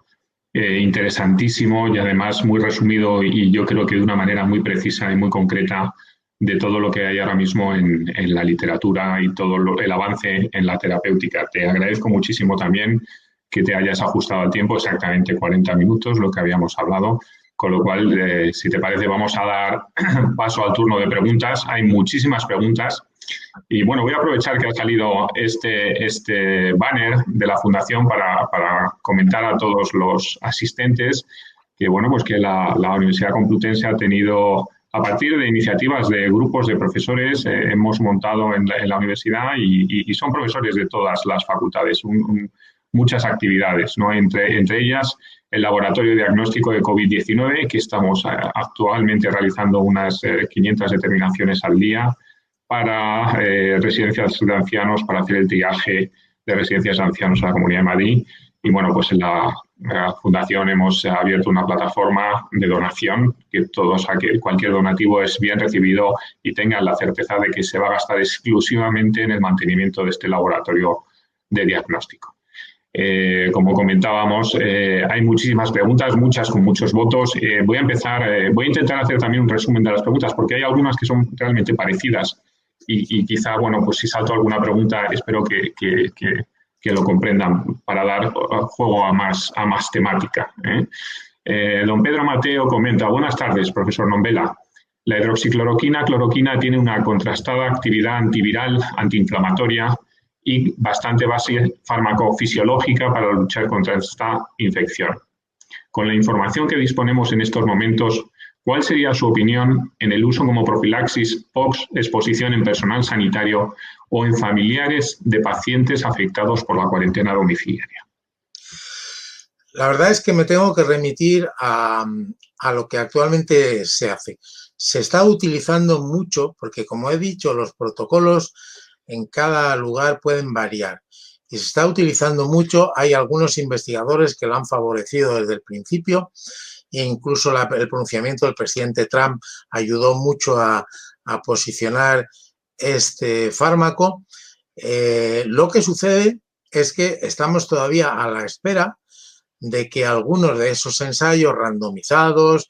interesantísimo y además muy resumido, y yo creo que de una manera muy precisa y muy concreta, de todo lo que hay ahora mismo en la literatura y todo el avance en la terapéutica. Te agradezco muchísimo también que te hayas ajustado al tiempo, exactamente 40 minutos, lo que habíamos hablado, con lo cual, si te parece, vamos a dar paso al turno de preguntas. Hay muchísimas preguntas y, bueno, voy a aprovechar que ha salido este banner de la Fundación para comentar a todos los asistentes que, bueno, pues que la Universidad Complutense ha tenido, a partir de iniciativas de grupos de profesores, hemos montado en la universidad y son profesores de todas las facultades, muchas actividades, ¿no? Entre ellas el laboratorio de diagnóstico de COVID-19, que estamos actualmente realizando unas 500 determinaciones al día para residencias de ancianos, para hacer el triaje de residencias de ancianos a la Comunidad de Madrid. Y bueno, pues en la Fundación hemos abierto una plataforma de donación, que cualquier donativo es bien recibido y tengan la certeza de que se va a gastar exclusivamente en el mantenimiento de este laboratorio de diagnóstico. Como comentábamos, hay muchísimas preguntas, muchas con muchos votos. Voy a intentar hacer también un resumen de las preguntas, porque hay algunas que son realmente parecidas y quizá, bueno, pues si salto alguna pregunta, espero que lo comprendan para dar juego a más temática. Don Pedro Mateo comenta: buenas tardes, profesor Nombela. La hidroxicloroquina, cloroquina, tiene una contrastada actividad antiviral, antiinflamatoria y bastante base farmacofisiológica para luchar contra esta infección. Con la información que disponemos en estos momentos, ¿cuál sería su opinión en el uso como profilaxis post-exposición en personal sanitario o en familiares de pacientes afectados por la cuarentena domiciliaria? La verdad es que me tengo que remitir a lo que actualmente se hace. Se está utilizando mucho, porque como he dicho, los protocolos en cada lugar pueden variar. Y se está utilizando mucho. Hay algunos investigadores que lo han favorecido desde el principio e incluso el pronunciamiento del presidente Trump ayudó mucho a posicionar este fármaco. Lo que sucede es que estamos todavía a la espera de que algunos de esos ensayos randomizados,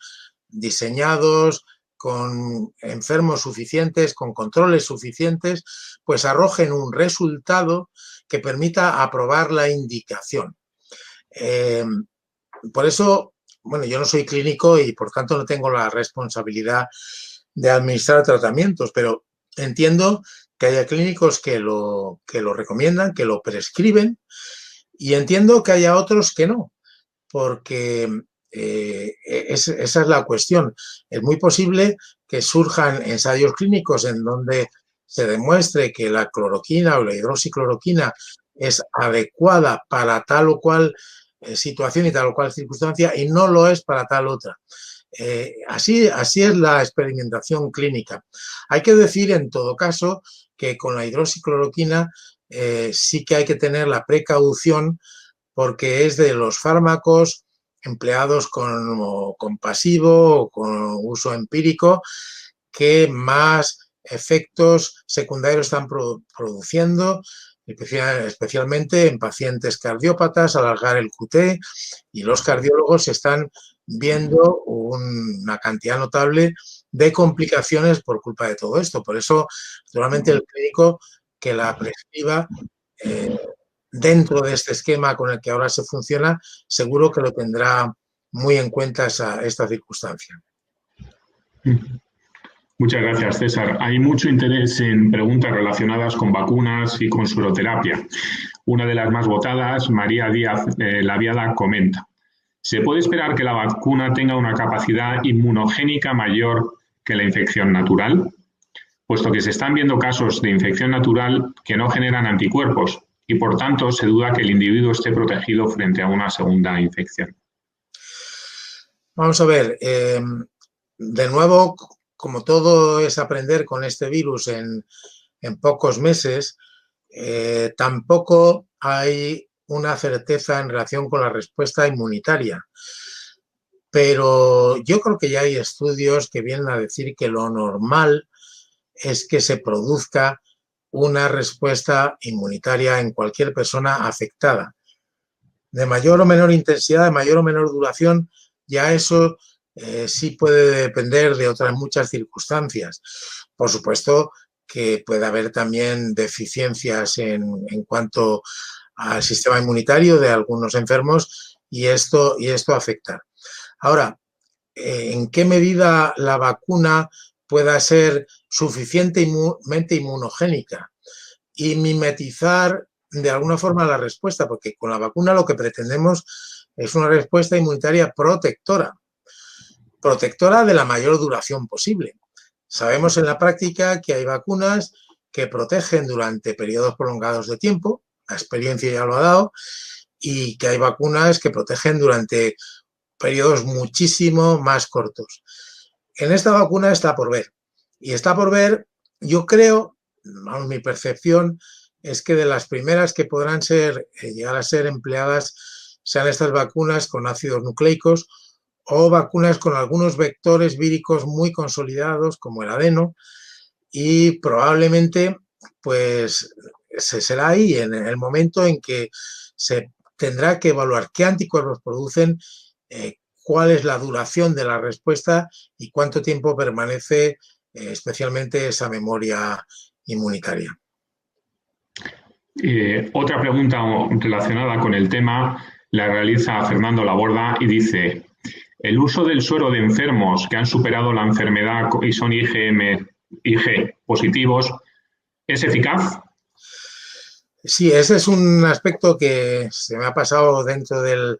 diseñados, con enfermos suficientes, con controles suficientes, pues arrojen un resultado que permita aprobar la indicación. Por eso, bueno, yo no soy clínico y por tanto no tengo la responsabilidad de administrar tratamientos, pero entiendo que haya clínicos que lo recomiendan, que lo prescriben, y entiendo que haya otros que no, porque esa es la cuestión. Es muy posible que surjan ensayos clínicos en donde se demuestre que la cloroquina o la hidroxicloroquina es adecuada para tal o cual situación y tal o cual circunstancia y no lo es para tal otra. Así es la experimentación clínica. Hay que decir, en todo caso, que con la hidroxicloroquina sí que hay que tener la precaución porque es de los fármacos empleados con pasivo o con uso empírico que más efectos secundarios están produciendo, especialmente en pacientes cardiópatas, alargar el QT, y los cardiólogos están viendo una cantidad notable de complicaciones por culpa de todo esto. Por eso, naturalmente, el clínico que la prescriba dentro de este esquema con el que ahora se funciona, seguro que lo tendrá muy en cuenta esta circunstancia. Muchas gracias, César. Hay mucho interés en preguntas relacionadas con vacunas y con sueroterapia. Una de las más votadas, María Díaz Laviada, comenta: ¿se puede esperar que la vacuna tenga una capacidad inmunogénica mayor que la infección natural? Puesto que se están viendo casos de infección natural que no generan anticuerpos y, por tanto, se duda que el individuo esté protegido frente a una segunda infección. Vamos a ver, de nuevo, como todo es aprender con este virus en pocos meses, tampoco hay una certeza en relación con la respuesta inmunitaria. Pero yo creo que ya hay estudios que vienen a decir que lo normal es que se produzca una respuesta inmunitaria en cualquier persona afectada. De mayor o menor intensidad, de mayor o menor duración, ya eso sí puede depender de otras muchas circunstancias. Por supuesto que puede haber también deficiencias en cuanto al sistema inmunitario de algunos enfermos y esto afecta. Ahora, ¿en qué medida la vacuna pueda ser suficientemente inmunogénica y mimetizar de alguna forma la respuesta? Porque con la vacuna lo que pretendemos es una respuesta inmunitaria protectora de la mayor duración posible. Sabemos en la práctica que hay vacunas que protegen durante periodos prolongados de tiempo, la experiencia ya lo ha dado, y que hay vacunas que protegen durante periodos muchísimo más cortos. En esta vacuna está por ver. Y está por ver, yo creo, mi percepción es que de las primeras que podrán llegar a ser empleadas sean estas vacunas con ácidos nucleicos o vacunas con algunos vectores víricos muy consolidados, como el adeno, y probablemente pues será ahí en el momento en que se tendrá que evaluar qué anticuerpos producen, cuál es la duración de la respuesta y cuánto tiempo permanece especialmente esa memoria inmunitaria. Otra pregunta relacionada con el tema la realiza Fernando Laborda y dice: ¿el uso del suero de enfermos que han superado la enfermedad y son IG positivos es eficaz? Sí, ese es un aspecto que se me ha pasado dentro de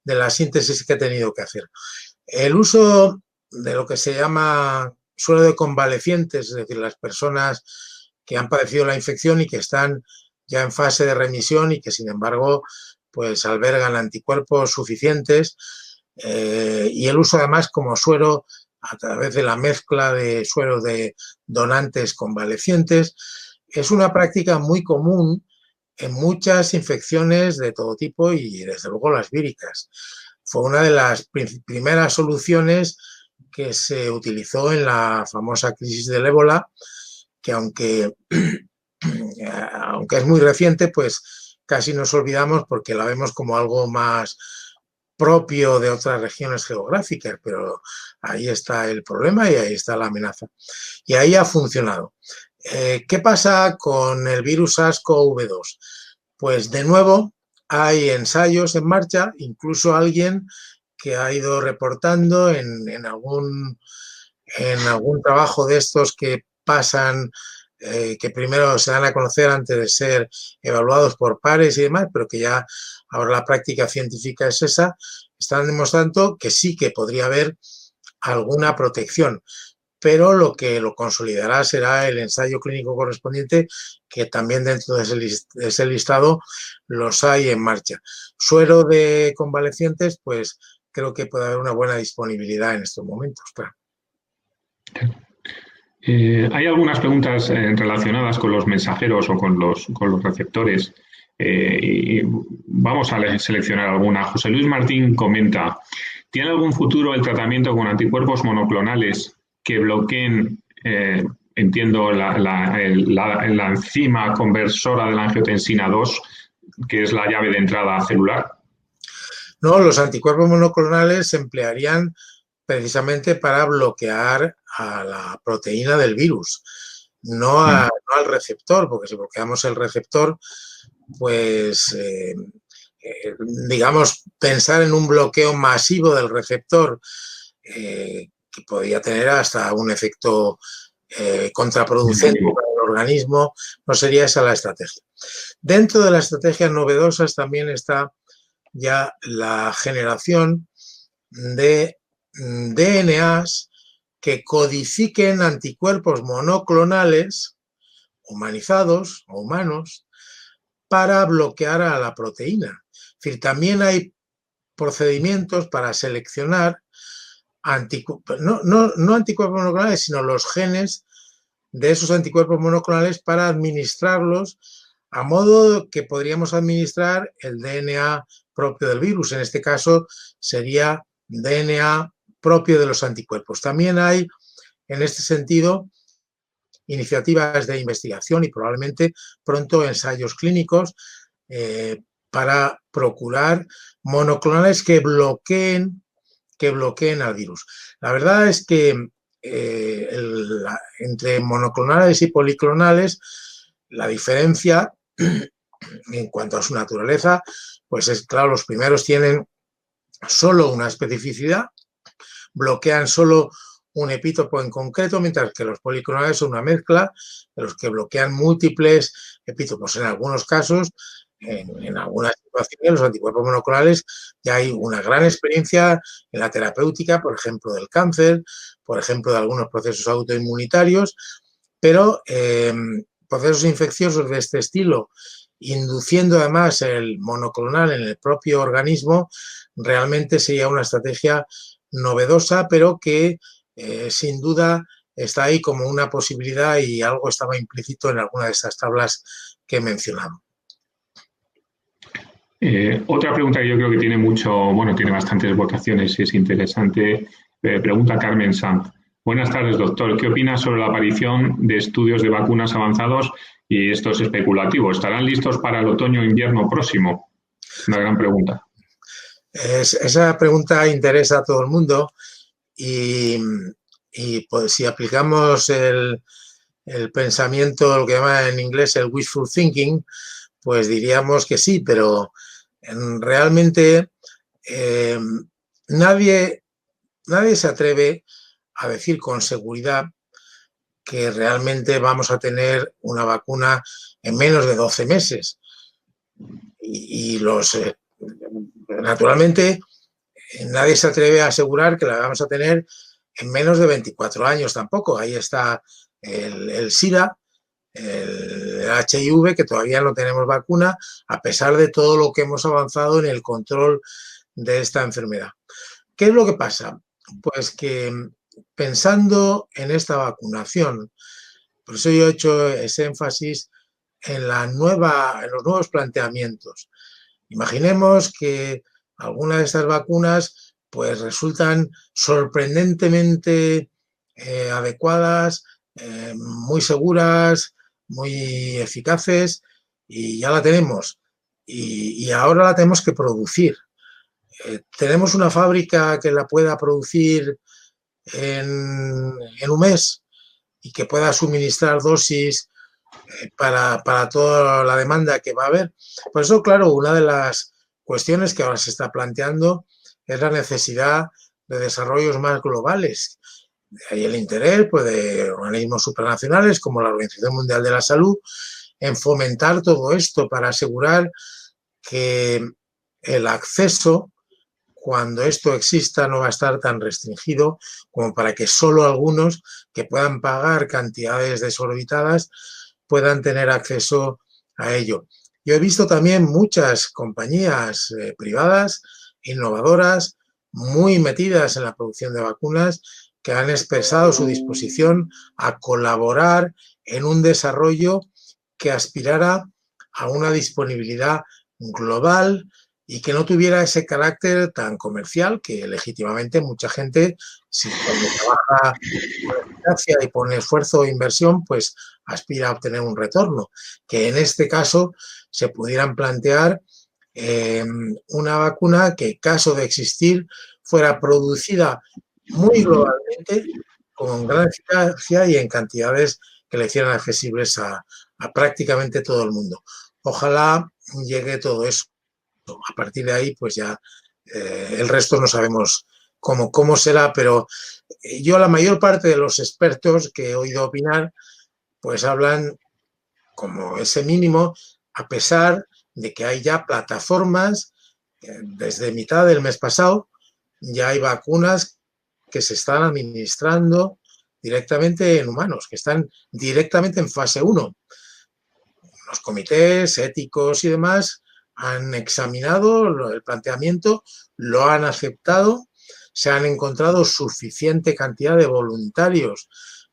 la síntesis que he tenido que hacer. El uso de lo que se llama suero de convalecientes, es decir, las personas que han padecido la infección y que están ya en fase de remisión y que, sin embargo, pues albergan anticuerpos suficientes, y el uso además como suero a través de la mezcla de sueros de donantes convalecientes, es una práctica muy común en muchas infecciones de todo tipo y, desde luego, las víricas. Fue una de las primeras soluciones que se utilizó en la famosa crisis del ébola, que aunque es muy reciente, pues casi nos olvidamos porque la vemos como algo más propio de otras regiones geográficas, pero ahí está el problema y ahí está la amenaza. Y ahí ha funcionado. ¿Qué pasa con el virus SARS-CoV-2? Pues de nuevo hay ensayos en marcha, incluso alguien que ha ido reportando en algún trabajo de estos que pasan, que primero se dan a conocer antes de ser evaluados por pares y demás, pero que ya ahora la práctica científica es esa, están demostrando que sí que podría haber alguna protección, pero lo que lo consolidará será el ensayo clínico correspondiente, que también dentro de ese listado los hay en marcha. Suero de convalecientes, pues creo que puede haber una buena disponibilidad en estos momentos. Claro. Hay algunas preguntas relacionadas con los mensajeros o con los receptores. Y vamos a seleccionar alguna. José Luis Martín comenta: ¿tiene algún futuro el tratamiento con anticuerpos monoclonales que bloqueen, entiendo, la enzima conversora de la angiotensina 2, que es la llave de entrada celular? No, los anticuerpos monoclonales se emplearían precisamente para bloquear a la proteína del virus, no al receptor, porque si bloqueamos el receptor, pues, digamos, pensar en un bloqueo masivo del receptor que podría tener hasta un efecto contraproducente para el organismo, no sería esa la estrategia. Dentro de las estrategias novedosas también está ya la generación de DNAs que codifiquen anticuerpos monoclonales humanizados o humanos para bloquear a la proteína. Es decir, también hay procedimientos para seleccionar no anticuerpos monoclonales, sino los genes de esos anticuerpos monoclonales para administrarlos a modo que podríamos administrar el DNA propio del virus. En este caso sería DNA propio de los anticuerpos. También hay, en este sentido, iniciativas de investigación y probablemente pronto ensayos clínicos para procurar monoclonales que bloqueen al virus. La verdad es que entre monoclonales y policlonales, la diferencia en cuanto a su naturaleza, pues es claro, los primeros tienen solo una especificidad, bloquean solo un epítopo en concreto, mientras que los policlonales son una mezcla de los que bloquean múltiples epítopos. En algunos casos, en algunas situaciones, los anticuerpos monoclonales ya hay una gran experiencia en la terapéutica, por ejemplo, del cáncer, por ejemplo, de algunos procesos autoinmunitarios, pero procesos infecciosos de este estilo, induciendo además el monoclonal en el propio organismo, realmente sería una estrategia novedosa, pero que sin duda está ahí como una posibilidad y algo estaba implícito en alguna de estas tablas que he mencionado. Otra pregunta que yo creo que tiene tiene bastantes votaciones y es interesante. Pregunta Carmen Sanz. Buenas tardes, doctor. ¿Qué opina sobre la aparición de estudios de vacunas avanzados? Y esto es especulativo. ¿Estarán listos para el otoño o invierno próximo? Una gran pregunta. Esa pregunta interesa a todo el mundo y pues, si aplicamos el pensamiento, lo que llaman en inglés el wishful thinking, pues diríamos que sí, pero realmente nadie se atreve a decir con seguridad que realmente vamos a tener una vacuna en menos de 12 meses. Y naturalmente nadie se atreve a asegurar que la vamos a tener en menos de 24 años tampoco. Ahí está el SIDA, el HIV, que todavía no tenemos vacuna, a pesar de todo lo que hemos avanzado en el control de esta enfermedad. ¿Qué es lo que pasa? Pues que pensando en esta vacunación, por eso yo he hecho ese énfasis en los nuevos planteamientos. Imaginemos que algunas de estas vacunas pues resultan sorprendentemente adecuadas, muy seguras, muy eficaces y ya la tenemos. Y ahora la tenemos que producir. ¿Tenemos una fábrica que la pueda producir en un mes y que pueda suministrar dosis para toda la demanda que va a haber? Por eso, claro, una de las cuestiones que ahora se está planteando es la necesidad de desarrollos más globales. Hay el interés pues, de organismos supranacionales como la Organización Mundial de la Salud en fomentar todo esto para asegurar que el acceso, cuando esto exista, no va a estar tan restringido como para que solo algunos que puedan pagar cantidades desorbitadas puedan tener acceso a ello. Yo he visto también muchas compañías privadas innovadoras muy metidas en la producción de vacunas, que han expresado su disposición a colaborar en un desarrollo que aspirara a una disponibilidad global y que no tuviera ese carácter tan comercial que legítimamente mucha gente, si cuando trabaja con eficacia y pone esfuerzo e inversión, pues aspira a obtener un retorno. Que en este caso se pudieran plantear una vacuna que, en caso de existir, fuera producida muy globalmente, con gran eficacia y en cantidades que le hicieran accesibles a prácticamente todo el mundo. Ojalá llegue todo eso. A partir de ahí, pues ya el resto no sabemos cómo será, pero yo la mayor parte de los expertos que he oído opinar, pues hablan como ese mínimo, a pesar de que hay ya plataformas, desde mitad del mes pasado, ya hay vacunas que se están administrando directamente en humanos, que están directamente en fase 1. Los comités éticos y demás han examinado el planteamiento, lo han aceptado, se han encontrado suficiente cantidad de voluntarios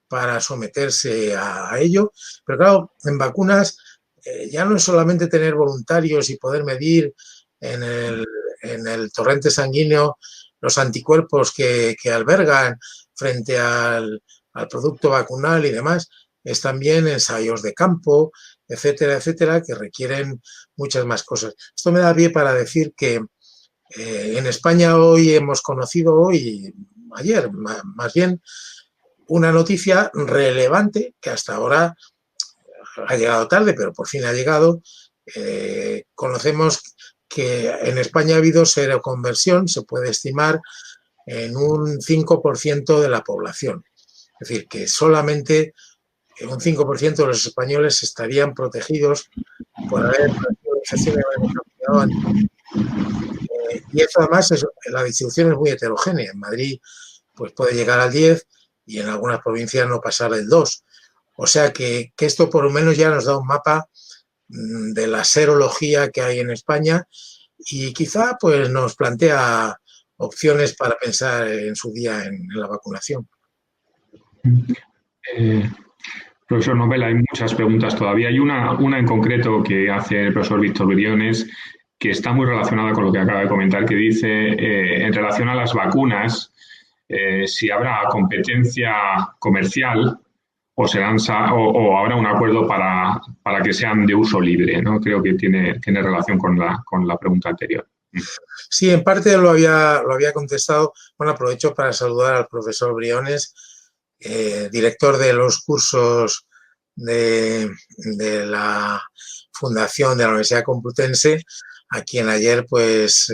para someterse a ello, pero claro, en vacunas ya no es solamente tener voluntarios y poder medir en el torrente sanguíneo los anticuerpos que albergan frente al producto vacunal y demás, es también ensayos de campo, etcétera, etcétera, que requieren muchas más cosas. Esto me da pie para decir que en España hoy hemos conocido, ayer más bien, una noticia relevante que hasta ahora ha llegado tarde, pero por fin ha llegado. Conocemos que en España ha habido seroconversión, se puede estimar, en un 5% de la población. Es decir, que solamente un 5% de los españoles estarían protegidos por haber infecciones y eso además la distribución es muy heterogénea. En Madrid pues puede llegar al 10 y en algunas provincias no pasar del 2. O sea que esto por lo menos ya nos da un mapa de la serología que hay en España y quizá pues nos plantea opciones para pensar en su día en la vacunación. Profesor Novela, hay muchas preguntas todavía. Hay una en concreto que hace el profesor Víctor Briones que está muy relacionada con lo que acaba de comentar, que dice, en relación a las vacunas, si habrá competencia comercial o habrá un acuerdo para que sean de uso libre, ¿no? Creo que tiene relación con la pregunta anterior. Sí, en parte lo había contestado. Bueno, aprovecho para saludar al profesor Briones, director de los cursos de la Fundación de la Universidad Complutense, a quien ayer pues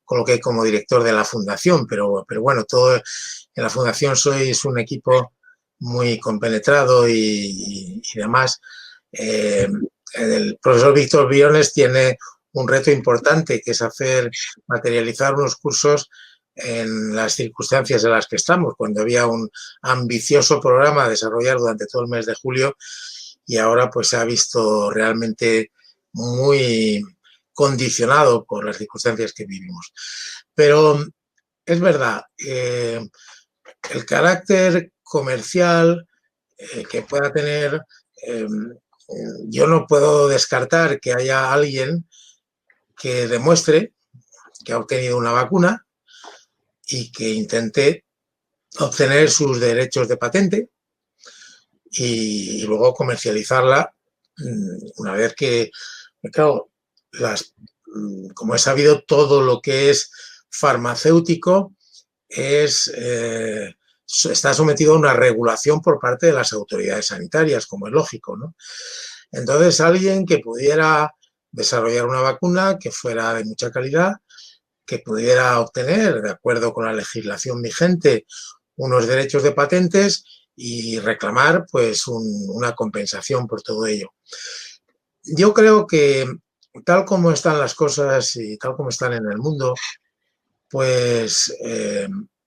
coloqué como director de la Fundación, pero bueno, todo en la Fundación sois un equipo muy compenetrado y demás. El profesor Víctor Briones tiene un reto importante, que es materializar unos cursos en las circunstancias en las que estamos, cuando había un ambicioso programa a desarrollar durante todo el mes de julio y ahora pues se ha visto realmente muy condicionado por las circunstancias que vivimos. Pero es verdad, el carácter comercial que pueda tener, yo no puedo descartar que haya alguien que demuestre que ha obtenido una vacuna y que intente obtener sus derechos de patente y luego comercializarla una vez que, claro, como he sabido, todo lo que es farmacéutico está sometido a una regulación por parte de las autoridades sanitarias, como es lógico, ¿no? Entonces, alguien que pudiera desarrollar una vacuna que fuera de mucha calidad, que pudiera obtener, de acuerdo con la legislación vigente, unos derechos de patentes y reclamar pues una compensación por todo ello. Yo creo que tal como están las cosas y tal como están en el mundo, pues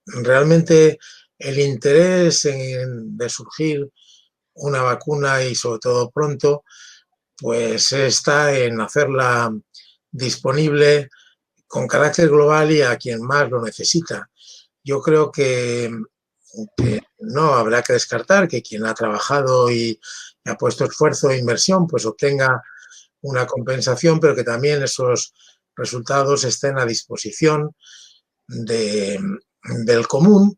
realmente el interés de surgir una vacuna y sobre todo pronto, pues está en hacerla disponible con carácter global y a quien más lo necesita. Yo creo que no habrá que descartar que quien ha trabajado y ha puesto esfuerzo e inversión pues obtenga una compensación, pero que también esos resultados estén a disposición del común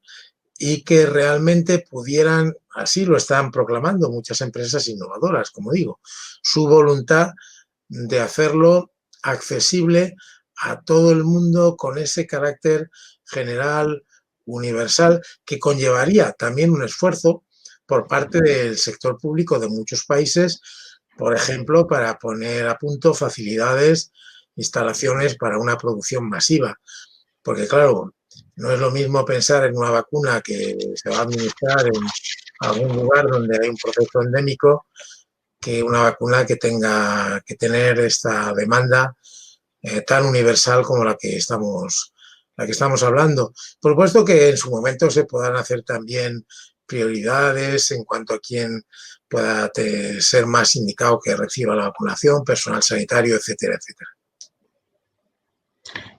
y que realmente pudieran, así lo están proclamando muchas empresas innovadoras, como digo, su voluntad de hacerlo accesible a todo el mundo con ese carácter general, universal, que conllevaría también un esfuerzo por parte del sector público de muchos países, por ejemplo, para poner a punto facilidades, instalaciones para una producción masiva. Porque, claro, no es lo mismo pensar en una vacuna que se va a administrar en algún lugar donde hay un proceso endémico que una vacuna que tenga que tener esta demanda tan universal como la que estamos hablando. Por supuesto que en su momento se podrán hacer también prioridades en cuanto a quién pueda ser más indicado que reciba la vacunación, personal sanitario, etcétera, etcétera.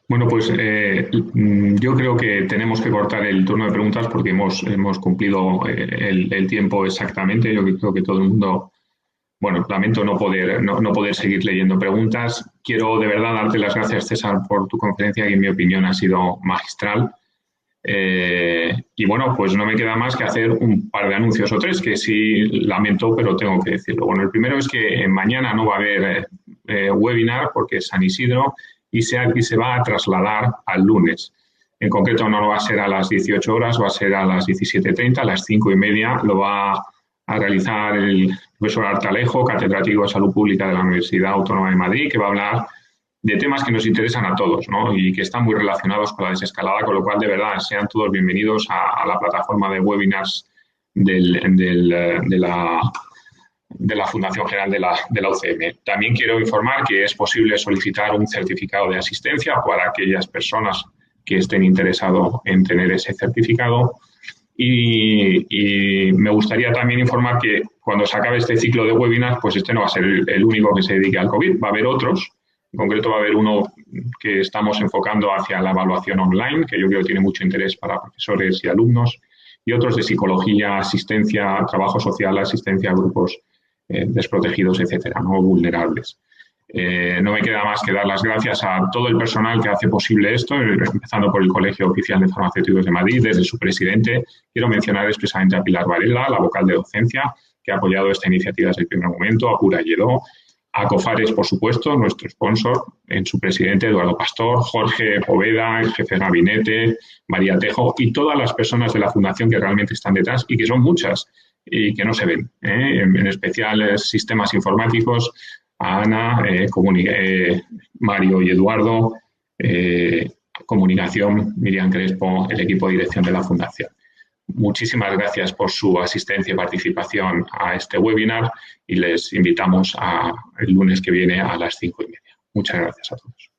Bueno, pues yo creo que tenemos que cortar el turno de preguntas porque hemos cumplido el tiempo exactamente. Yo creo que todo el mundo, bueno, lamento no poder seguir leyendo preguntas. Quiero de verdad darte las gracias, César, por tu conferencia, que en mi opinión ha sido magistral. Y bueno, pues no me queda más que hacer un par de anuncios o tres que sí lamento, pero tengo que decirlo. Bueno, el primero es que mañana no va a haber webinar porque es San Isidro y se va a trasladar al lunes. En concreto no va a ser a las 18 horas, va a ser a las 17:30, a las 5:30 lo va a realizar el profesor Artalejo, catedrático de Salud Pública de la Universidad Autónoma de Madrid, que va a hablar de temas que nos interesan a todos, ¿no? Y que están muy relacionados con la desescalada, con lo cual, de verdad, sean todos bienvenidos a la plataforma de webinars de la Fundación General de la UCM. También quiero informar que es posible solicitar un certificado de asistencia para aquellas personas que estén interesados en tener ese certificado. Y me gustaría también informar que cuando se acabe este ciclo de webinars, pues este no va a ser el único que se dedique al COVID, va a haber otros. En concreto va a haber uno que estamos enfocando hacia la evaluación online, que yo creo que tiene mucho interés para profesores y alumnos, y otros de psicología, asistencia, trabajo social, asistencia a grupos desprotegidos, etcétera, no vulnerables. No me queda más que dar las gracias a todo el personal que hace posible esto, empezando por el Colegio Oficial de Farmacéuticos de Madrid, desde su presidente. Quiero mencionar expresamente a Pilar Varela, la vocal de docencia, que ha apoyado esta iniciativa desde el primer momento, a Pura Lledó, a Cofares, por supuesto, nuestro sponsor, en su presidente Eduardo Pastor, Jorge Poveda, el jefe de gabinete, María Tejo y todas las personas de la Fundación que realmente están detrás y que son muchas y que no se ven. En especial sistemas informáticos, a Ana, Mario y Eduardo, comunicación, Miriam Crespo, el equipo de dirección de la Fundación. Muchísimas gracias por su asistencia y participación a este webinar y les invitamos el lunes que viene a las 5:30. Muchas gracias a todos.